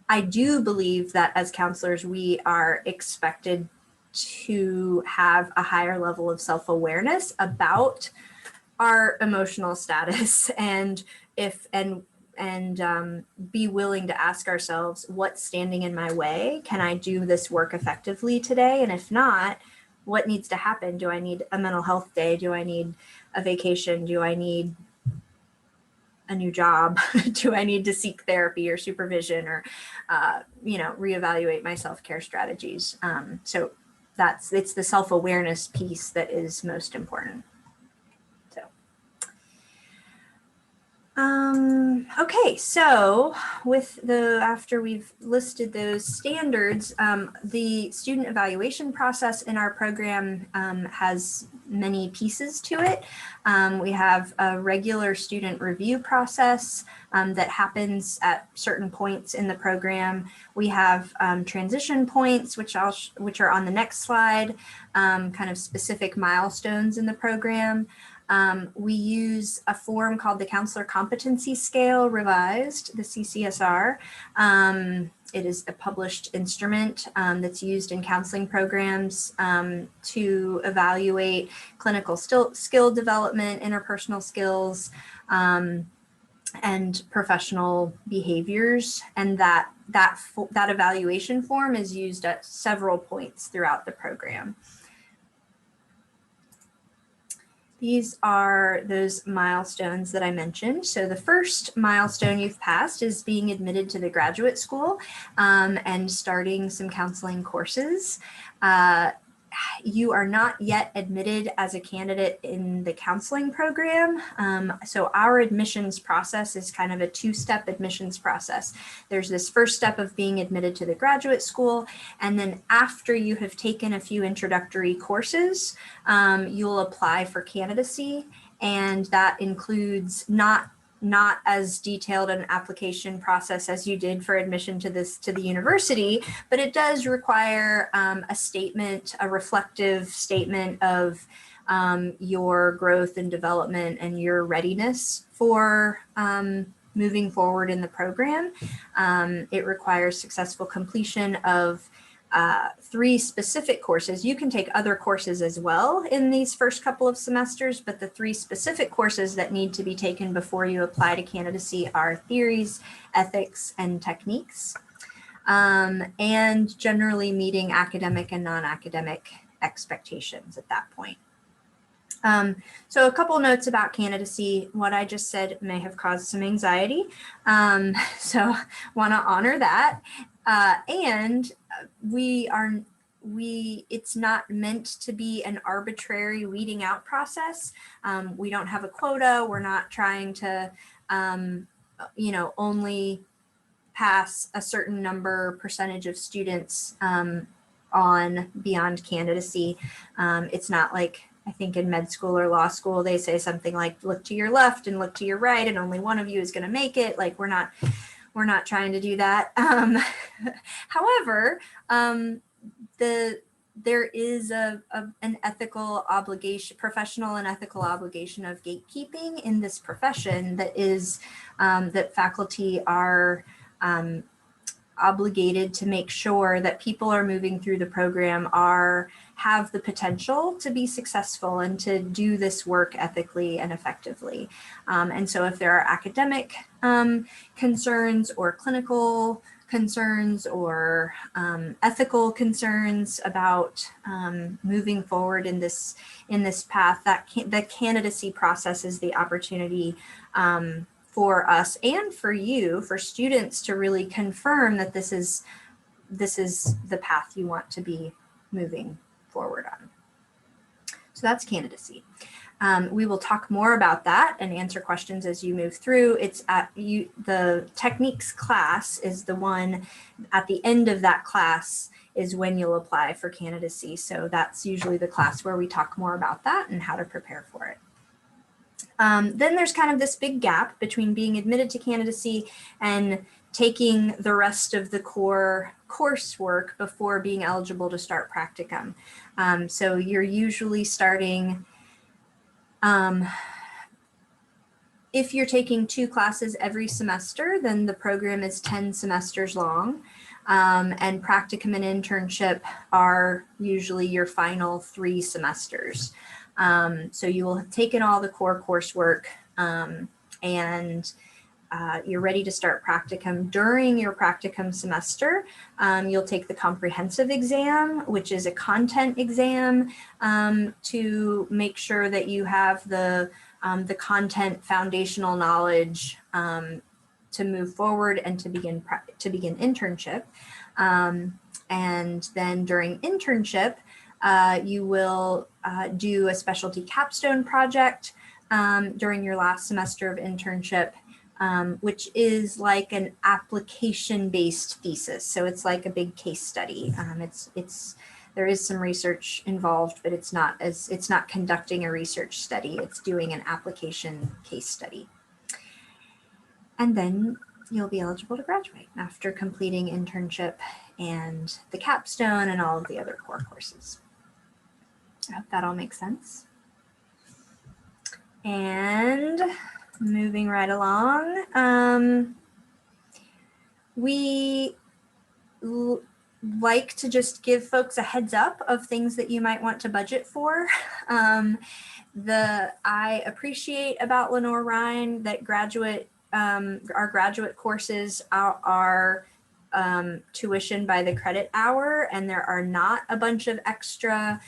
I do believe that as counselors we are expected to have a higher level of self-awareness about our emotional status, and be willing to ask ourselves, what's standing in my way? Can I do this work effectively today? And if not, what needs to happen? Do I need a mental health day? Do I need a vacation? Do I need a new job? Do I need to seek therapy or supervision, or reevaluate my self-care strategies? So it's the self-awareness piece that is most important. Okay, so after we've listed those standards, the student evaluation process in our program has many pieces to it. We have a regular student review process that happens at certain points in the program. We have transition points, which are on the next slide, kind of specific milestones in the program. We use a form called the Counselor Competency Scale Revised, the CCSR. It is a published instrument that's used in counseling programs to evaluate clinical skill development, interpersonal skills, and professional behaviors. And that evaluation form is used at several points throughout the program. These are those milestones that I mentioned. So the first milestone you've passed is being admitted to the graduate school and starting some counseling courses. you are not yet admitted as a candidate in the counseling program. So our admissions process is kind of a two-step admissions process. There's this first step of being admitted to the graduate school, and then after you have taken a few introductory courses, you'll apply for candidacy, and that includes not as detailed an application process as you did for admission to the university, but it does require a statement, a reflective statement of your growth and development and your readiness for moving forward in the program. It requires successful completion of 3 specific courses. You can take other courses as well in these first couple of semesters, but the 3 specific courses that need to be taken before you apply to candidacy are theories, ethics, and techniques, and generally meeting academic and non-academic expectations at that point. So a couple notes about candidacy. What I just said may have caused some anxiety, so want to honor that. And it's not meant to be an arbitrary weeding out process. We don't have a quota. We're not trying to, only pass a certain percentage of students on beyond candidacy. It's not like, I think in med school or law school, they say something like, look to your left and look to your right, and only one of you is going to make it. Like, we're not trying to do that. However, there is an ethical obligation, professional and ethical obligation of gatekeeping in this profession that is that faculty are obligated to make sure that people are moving through the program have the potential to be successful and to do this work ethically and effectively. And so if there are academic concerns or clinical concerns or ethical concerns about moving forward in this path, the candidacy process is the opportunity for us and for you, for students, to really confirm that this is the path you want to be moving forward on. So that's candidacy. We will talk more about that and answer questions as you move through. The techniques class is the one at the end of that class is when you'll apply for candidacy. So that's usually the class where we talk more about that and how to prepare for it. Then there's kind of this big gap between being admitted to candidacy and taking the rest of the core coursework before being eligible to start practicum. So you're usually starting, if you're taking 2 classes every semester, then the program is 10 semesters long. And practicum and internship are usually your final 3 semesters. So you will have taken all the core coursework and you're ready to start practicum. During your practicum semester, you'll take the comprehensive exam, which is a content exam, to make sure that you have the content foundational knowledge to move forward and to begin internship. And then during internship, you will do a specialty capstone project during your last semester of internship, which is like an application-based thesis. So it's like a big case study. There is some research involved, but it's not conducting a research study. It's doing an application case study. And then you'll be eligible to graduate after completing internship and the capstone and all of the other core courses. I hope that all makes sense. And moving right along, we like to just give folks a heads up of things that you might want to budget for. I appreciate about Lenoir-Rhyne that our graduate courses are tuition by the credit hour, and there are not a bunch of extra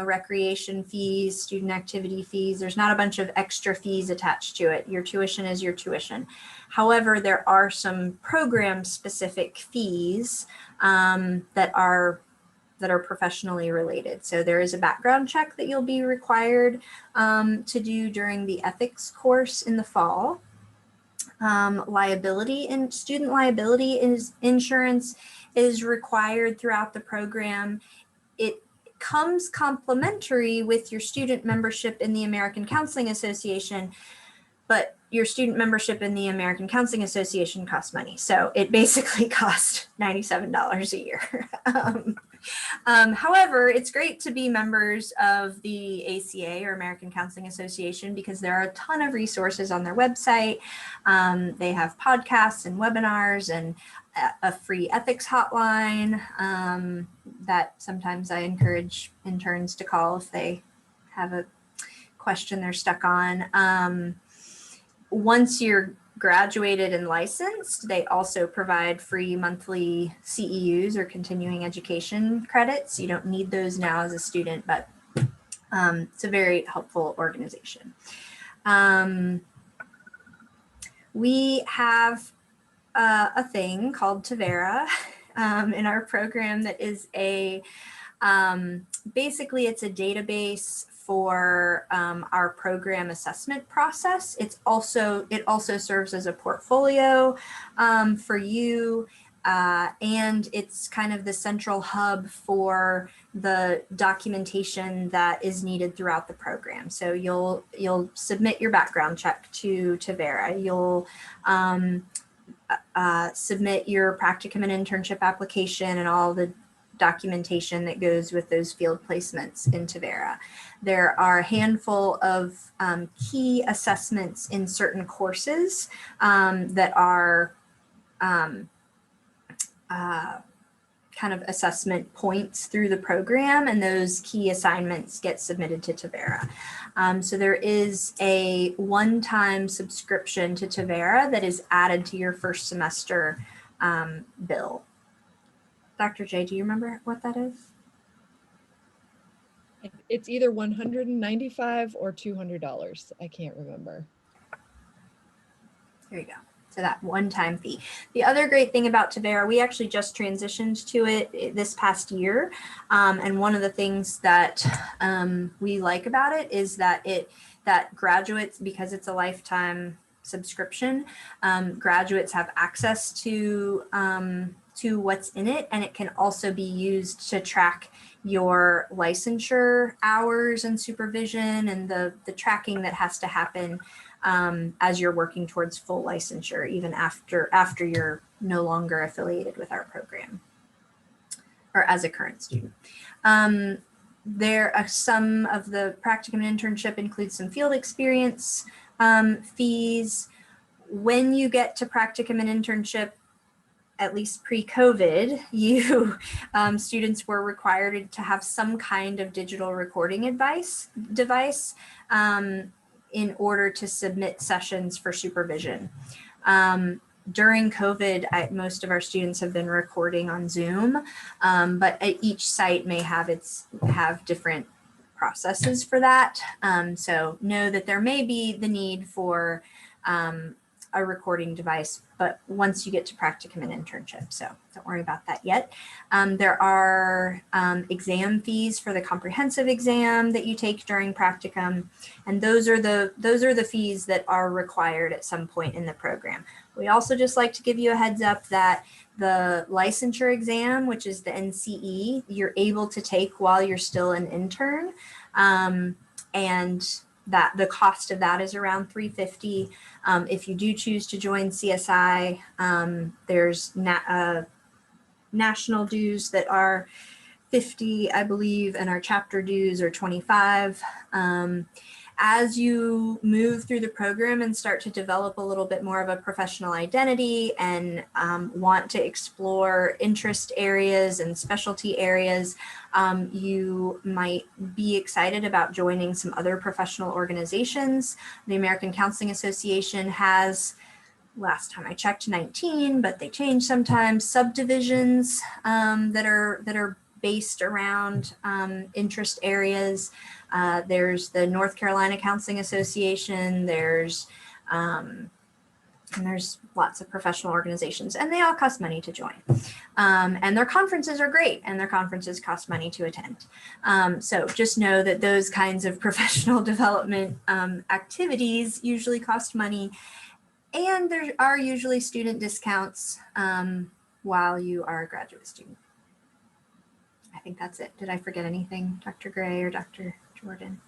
recreation fees, student activity fees. There's not a bunch of extra fees attached to it. Your tuition is your tuition. However, there are some program specific fees that that are professionally related. So there is a background check that you'll be required to do during the ethics course in the fall. Liability and student liability insurance is required throughout the program. It comes complimentary with your student membership in the American Counseling Association, but your student membership in the American Counseling Association costs money. So it basically costs $97 a year. However, it's great to be members of the ACA, or American Counseling Association, because there are a ton of resources on their website. They have podcasts and webinars and a free ethics hotline that sometimes I encourage interns to call if they have a question they're stuck on. Once you're graduated and licensed, they also provide free monthly CEUs, or continuing education credits. You don't need those now as a student, but it's a very helpful organization. We have a thing called Tavera in our program that is a, basically it's a database for our program assessment process. It also serves as a portfolio for you, and it's kind of the central hub for the documentation that is needed throughout the program. So you'll submit your background check to Tavera. You'll submit your practicum and internship application and all the documentation that goes with those field placements in Tavera. There are a handful of key assessments in certain courses that are kind of assessment points through the program, and those key assignments get submitted to Tavera. So there is a one-time subscription to Tavera that is added to your first semester bill. Dr. J, do you remember what that is? It's either $195 or $200. I can't remember. There you go. So that one-time fee. The other great thing about Tavera, we actually just transitioned to it this past year. And one of the things that we like about it is that graduates, because it's a lifetime subscription, graduates have access to what's in it, and it can also be used to track your licensure hours and supervision and the tracking that has to happen as you're working towards full licensure, even after you're no longer affiliated with our program or as a current student. There are some of the practicum and internship includes some field experience fees. When you get to practicum and internship, at least pre-COVID, students were required to have some kind of digital recording device in order to submit sessions for supervision. During COVID, most of our students have been recording on Zoom, but each site may have different processes for that. So know that there may be the need for a recording device, but once you get to practicum and internship, so don't worry about that yet. There are exam fees for the comprehensive exam that you take during practicum, and those are the fees that are required at some point in the program. We also just like to give you a heads up that the licensure exam, which is the NCE, you're able to take while you're still an intern, and that the cost of that is around $350. If you do choose to join CSI, there's national dues that are $50, I believe, and our chapter dues are $25. As you move through the program and start to develop a little bit more of a professional identity and want to explore interest areas and specialty areas, you might be excited about joining some other professional organizations. The American Counseling Association has, last time I checked, 19, but they change sometimes, subdivisions that are based around interest areas. There's the North Carolina Counseling Association. There's And there's lots of professional organizations, and they all cost money to join. And their conferences are great, and their conferences cost money to attend. So just know that those kinds of professional development activities usually cost money, and there are usually student discounts while you are a graduate student. I think that's it. Did I forget anything, Dr. Gray or Dr. Jordan?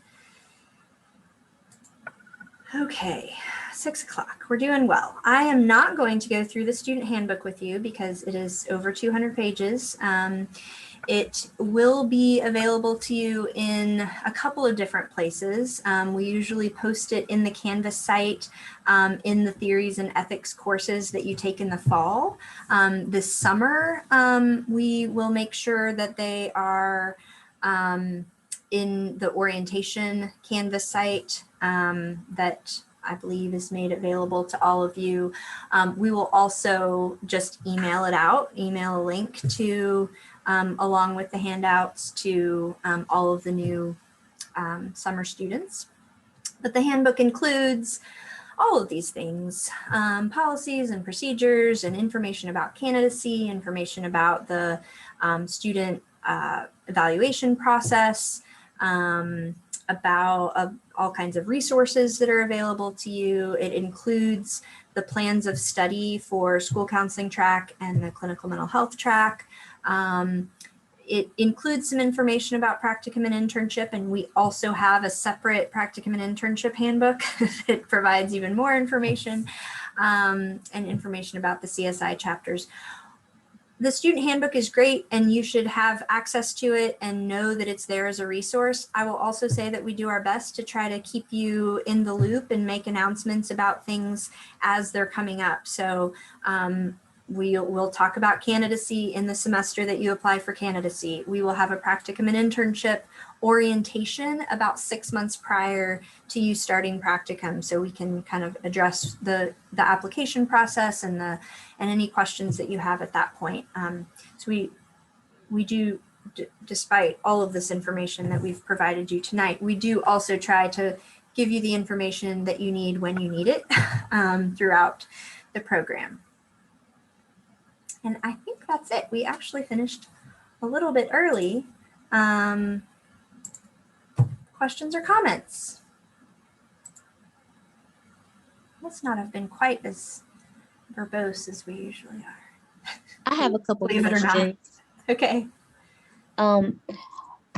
Okay, 6 o'clock. We're doing well. I am not going to go through the student handbook with you because it is over 200 pages. It will be available to you in a couple of different places. We usually post it in the Canvas site in the theories and ethics courses that you take in the fall. This summer, we will make sure that they are in the orientation Canvas site that I believe is made available to all of you. We will also just email it out, email a link to along with the handouts to all of the new summer students. But the handbook includes all of these things, policies and procedures and information about candidacy, information about the student evaluation process, about all kinds of resources that are available to you. It includes the plans of study for school counseling track and the clinical mental health track. It includes some information about practicum and internship, and we also have a separate practicum and internship handbook that provides even more information and information about the CSI chapters. The student handbook is great, and you should have access to it and know that it's there as a resource. I will also say that we do our best to try to keep you in the loop and make announcements about things as they're coming up. So we'll talk about candidacy in the semester that you apply for candidacy. We will have a practicum and internship orientation about 6 months prior to you starting practicum, so we can kind of address the application process and any questions that you have at that point. So we do, despite all of this information that we've provided you tonight, we do also try to give you the information that you need when you need it throughout the program. And I think that's it. We actually finished a little bit early. Questions or comments? Must not have been quite as verbose as we usually are. I have a couple Believe it or not. questions. Okay.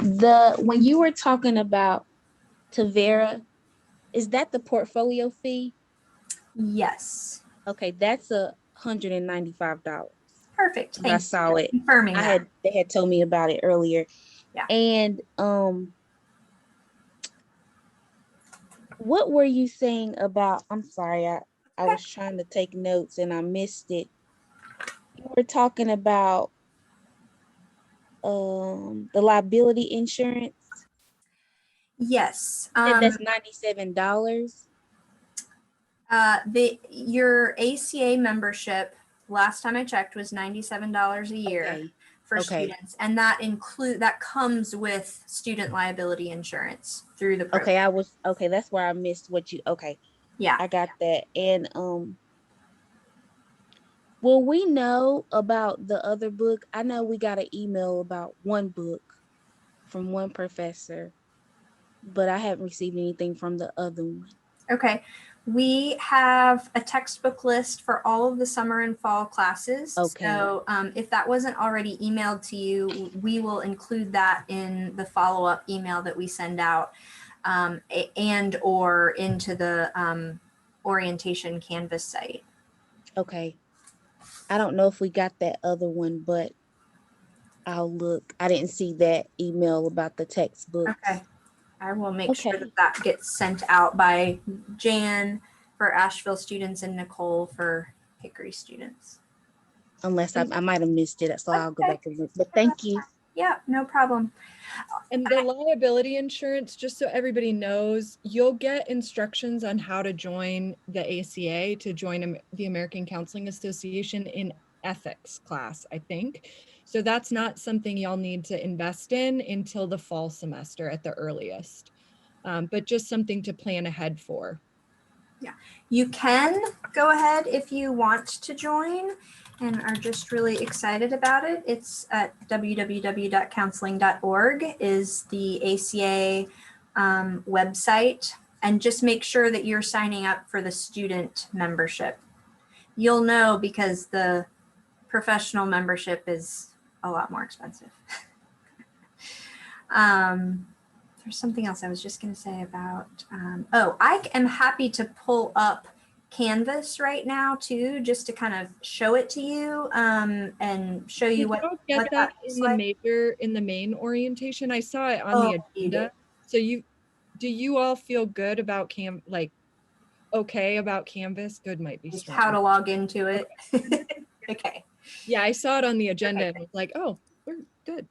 When you were talking about Tavera, is that the portfolio fee? Yes. Okay, that's $195. Perfect. I Thank you saw for it. confirming that. They had told me about it earlier. Yeah. And what were you saying about, I'm sorry, I was trying to take notes and I missed it. You were talking about the liability insurance. Yes. That's $97. Your ACA membership, last time I checked, was $97 a year. Okay. For Okay. students, and that comes with student liability insurance through the program. Okay, that's where I missed what you, okay. Yeah. I got that. And will we know about the other book? I know we got an email about one book from one professor, but I haven't received anything from the other one. Okay. We have a textbook list for all of the summer and fall classes. Okay. So if that wasn't already emailed to you, we will include that in the follow-up email that we send out and or into the orientation Canvas site. Okay. I don't know if we got that other one, but I'll look. I didn't see that email about the textbooks. Okay. I will make sure that gets sent out by Jan for Asheville students and Nicole for Hickory students. Unless I might have missed it, so I'll go back and look. But thank you. Yeah, no problem. And the liability insurance, just so everybody knows, you'll get instructions on how to join the ACA, to join the American Counseling Association in ethics class, I think. So that's not something y'all need to invest in until the fall semester at the earliest, but just something to plan ahead for. You can go ahead if you want to join and are just really excited about it. It's at www.counseling.org is the ACA website. And just make sure that you're signing up for the student membership. You'll know because the professional membership is a lot more expensive. There's something else I was just going to say about, I am happy to pull up Canvas right now too, just to kind of show it to you and show you You what don't get that that looks in the like. major, in the main orientation. I saw it on Oh, the you did. agenda. So do you all feel good about okay about Canvas? Good might be Just how to stretching. log into it. Okay. Yeah, I saw it on the agenda and was like, oh, we're good.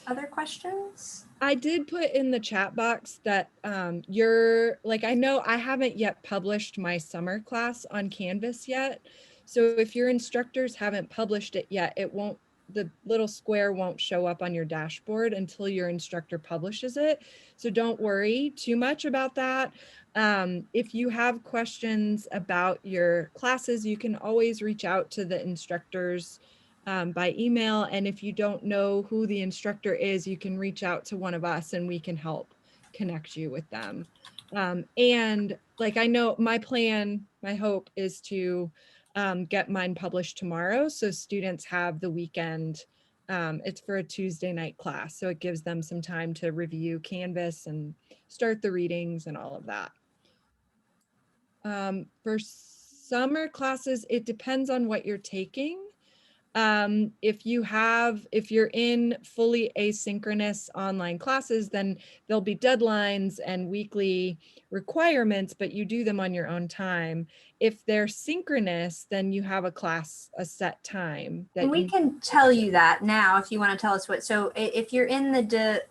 Other questions? I did put in the chat box that I know I haven't yet published my summer class on Canvas yet. So if your instructors haven't published it yet, the little square won't show up on your dashboard until your instructor publishes it. So don't worry too much about that. If you have questions about your classes, you can always reach out to the instructors by email. And if you don't know who the instructor is, you can reach out to one of us and we can help connect you with them. And I know my hope is to get mine published tomorrow. So students have the weekend. It's for a Tuesday night class. So it gives them some time to review Canvas and start the readings and all of that. For summer classes, it depends on what you're taking. If you're in fully asynchronous online classes, then there'll be deadlines and weekly requirements, but you do them on your own time. If they're synchronous, then you have a set time that And we can tell you that now if you want to tell us what. So if you're in the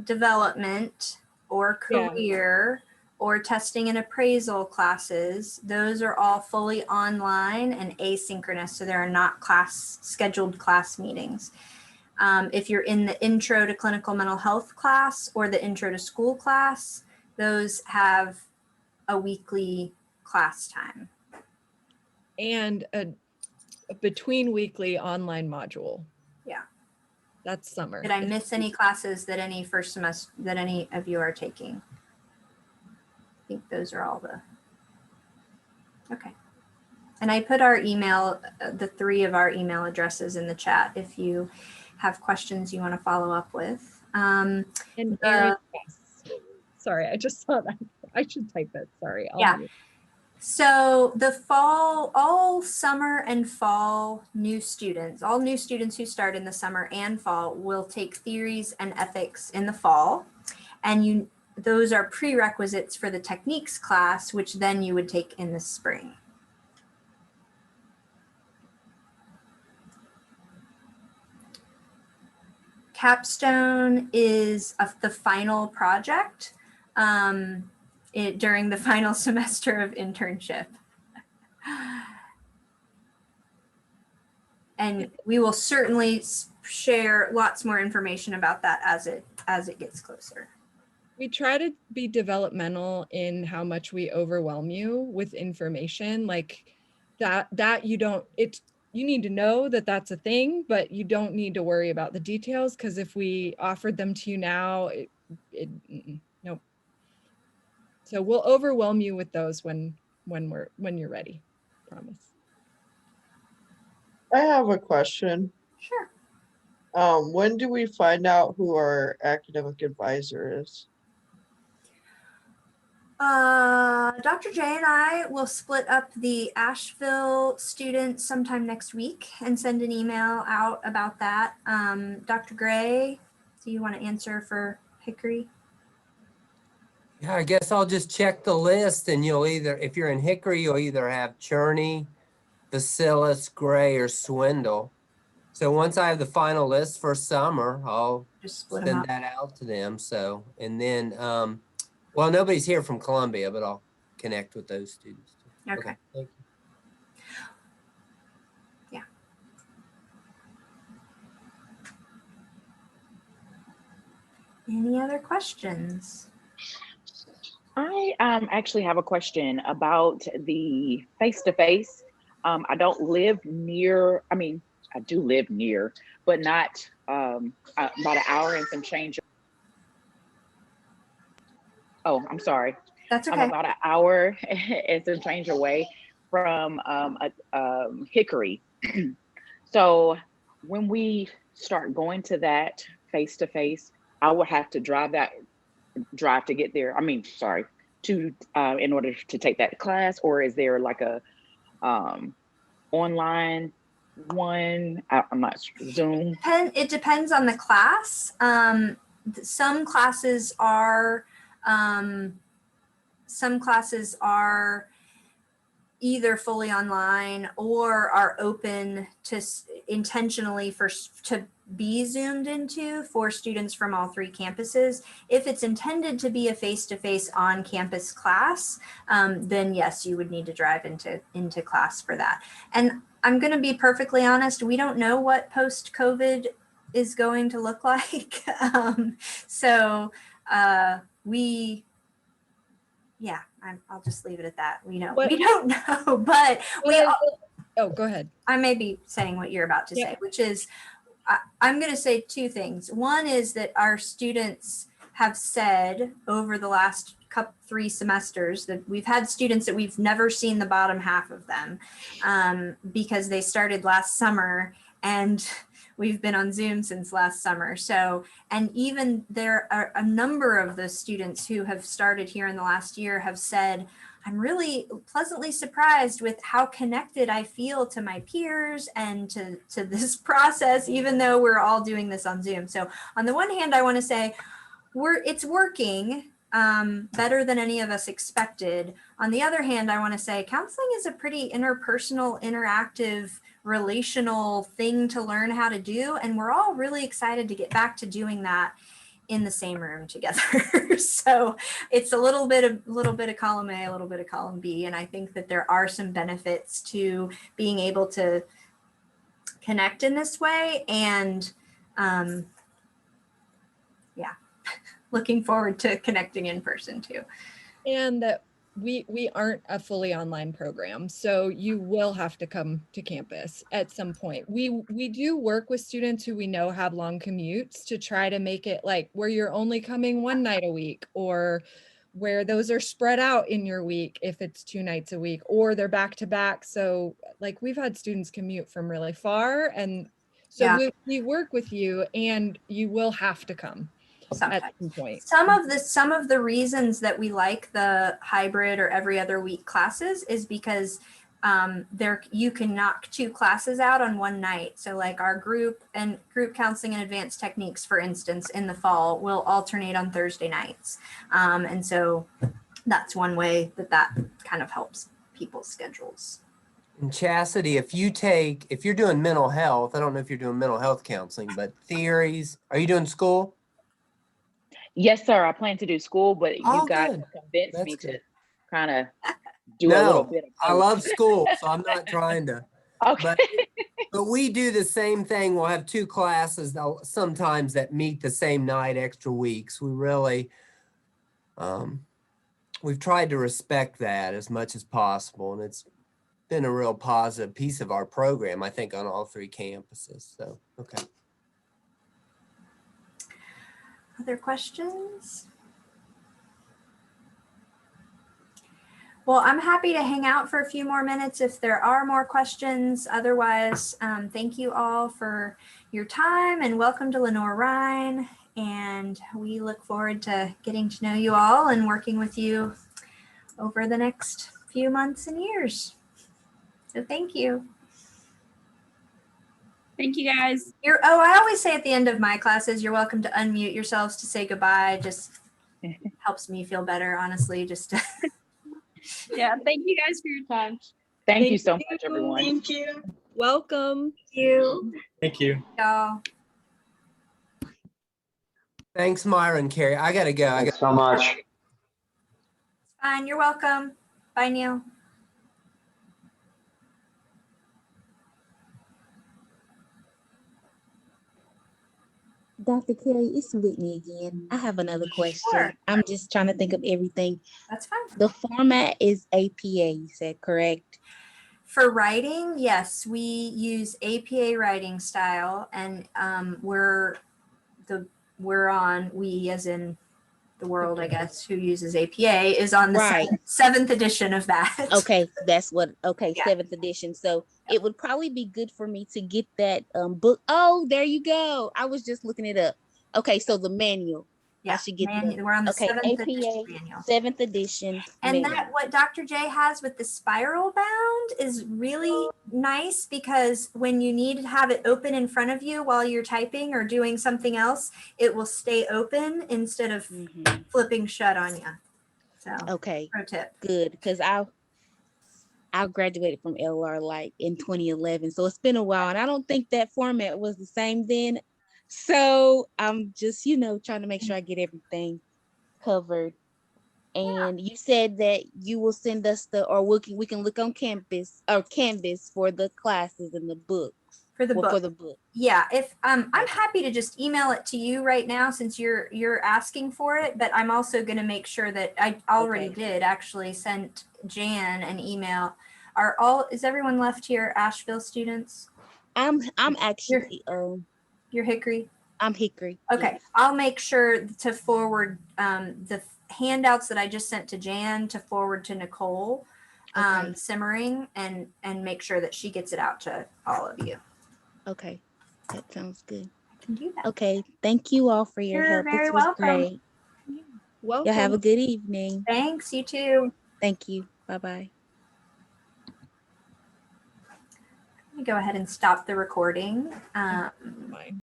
development or career or testing and appraisal classes, those are all fully online and asynchronous. So there are not scheduled class meetings. If you're in the intro to clinical mental health class or the intro to school class, those have a weekly class time. and a between weekly online module. Yeah. That's summer. Did I miss any classes that any first semester that any of you are taking? I think those are all okay. And I put our email, the 3 of our email addresses in the chat if you have questions you want to follow up with. And Erin, yes. Sorry, I just saw that. I should type it. Sorry. Yeah. So the all summer and fall new students, all new students who start in the summer and fall will take theories and ethics in the fall. And those are prerequisites for the techniques class, which then you would take in the spring. Capstone is the final project during the final semester of internship. And we will certainly share lots more information about that as it gets closer. We try to be developmental in how much we overwhelm you with information like that you need to know that that's a thing, but you don't need to worry about the details because if we offered them to you now, nope. So we'll overwhelm you with those when you're ready. Promise. I have a question. Sure. When do we find out who our academic advisor is? Dr. J and I will split up the Asheville students sometime next week and send an email out about that. Dr. Gray, do you want to answer for Hickory? Yeah, I guess I'll just check the list and if you're in Hickory, you'll either have Cherney, Bacillus, Gray, or Swindle. So once I have the final list for summer, I'll Just split them send up. that out to them. So, and then, well, nobody's here from Columbia, but I'll connect with those students. Okay. Thank you. Any other questions? I actually have a question about the face-to-face. I don't live near, I mean, I do live near, but not about an hour and some change. Oh, I'm sorry. That's I'm okay. about an hour and some change away from Hickory. So when we start going to that face-to-face, I would have to drive to get there. I mean, sorry, to in order to take that class, or is there like a online one? I'm not sure. Zoom. It depends on the class. Some classes are either fully online or are open to intentionally to be zoomed into for students from all three campuses. If it's intended to be a face-to-face on-campus class, then yes, you would need to drive into class for that. And I'm going to be perfectly honest, we don't know what post-COVID is going to look like. I'll just leave it at that. We don't know, but go ahead. I may be saying what you're about to say, which is, I'm going to say two things. One is that our students have said over the last 3 semesters that we've had students that we've never seen the bottom half of them because they started last summer and we've been on Zoom since last summer. So, and even there are a number of the students who have started here in the last year have said, I'm really pleasantly surprised with how connected I feel to my peers and to this process, even though we're all doing this on Zoom. So on the one hand, I want to say it's working better than any of us expected. On the other hand, I want to say counseling is a pretty interpersonal, interactive, relational thing to learn how to do. And we're all really excited to get back to doing that in the same room together. So it's a little bit of column A, a little bit of column B. And I think that there are some benefits to being able to connect in this way. And looking forward to connecting in person too. And that we aren't a fully online program, so you will have to come to campus at some point. We do work with students who we know have long commutes to try to make it like where you're only coming one night a week, or where those are spread out in your week if it's 2 nights a week, or they're back to back. So like we've had students commute from really far, and so we work with you, and you will have to come. Sometimes. At some point. Some of the reasons that we like the hybrid or every other week classes is because you can knock 2 classes out on one night. So like our group counseling and advanced techniques, for instance, in the fall will alternate on Thursday nights. And so that's one way that kind of helps people's schedules. And Chastity, if you're doing mental health, I don't know if you're doing mental health counseling, but theories, are you doing school? Yes, sir. I plan to do school, but you guys good. convinced That's me good. to kind of do a little bit of both. I love school, so I'm not trying to. Okay. But we do the same thing. We'll have 2 classes sometimes that meet the same night, extra weeks. We really, we've tried to respect that as much as possible, and it's been a real positive piece of our program, I think, on all 3 campuses. So, okay. Other questions? Well, I'm happy to hang out for a few more minutes if there are more questions. Otherwise, thank you all for your time and welcome to Lenoir-Rhyne. And we look forward to getting to know you all and working with you over the next few months and years. So thank you. Thank you, guys. I always say at the end of my classes, you're welcome to unmute yourselves to say goodbye. Just helps me feel better, honestly. Just to Yeah, thank you guys for your time. Thank you so much, everyone. Thank you. Welcome. Thank you. Thank you. Y'all. Thanks, Myra and Carrie. I gotta go. Thanks so much. Fine. You're welcome. Bye, Neil. Dr. Kelly, it's Whitney again. I have another question. Sure. I'm just trying to think of everything. That's fine. The format is APA, you said, correct? For writing, yes, we use APA writing style, and we as in the world, I guess, who uses APA is on the Right. seventh edition of that. Okay, that's what, okay, Yeah. 7th edition. So it would probably be good for me to get that book. Oh, there you go. I was just looking it up. Okay, so the manual. I Yeah, should get we're on the okay, 7th APA edition manual. 7th edition And manual. that what Dr. J has with the spiral bound is really nice, because when you need to have it open in front of you while you're typing or doing something else, it will stay open instead of Mhm. flipping shut on you. So Okay, pro tip. good, because I graduated from LR like in 2011, so it's been a while, and I don't think that format was the same then. So I'm just, trying to make sure I get everything covered. And you said that you will send us we can look on campus or Canvas for the classes and the books. For the book. For the book. Yeah, if I'm happy to just email it to you right now since you're asking for it, but I'm also going to make sure that I already did actually sent Jan an email. Is everyone left here Asheville students? I'm actually You're Hickory? I'm Hickory. Okay, Yes. I'll make sure to forward the handouts that I just sent to Jan to forward to Nicole Okay. Simmering, and make sure that she gets it out to all of you. Okay. That sounds good. I can do that. Okay. Thank you all for your You're help. very This was welcome. great. Welcome. Y'all have a good evening. Thanks, you too. Thank you. Bye-bye. Let me go ahead and stop the recording. Fine.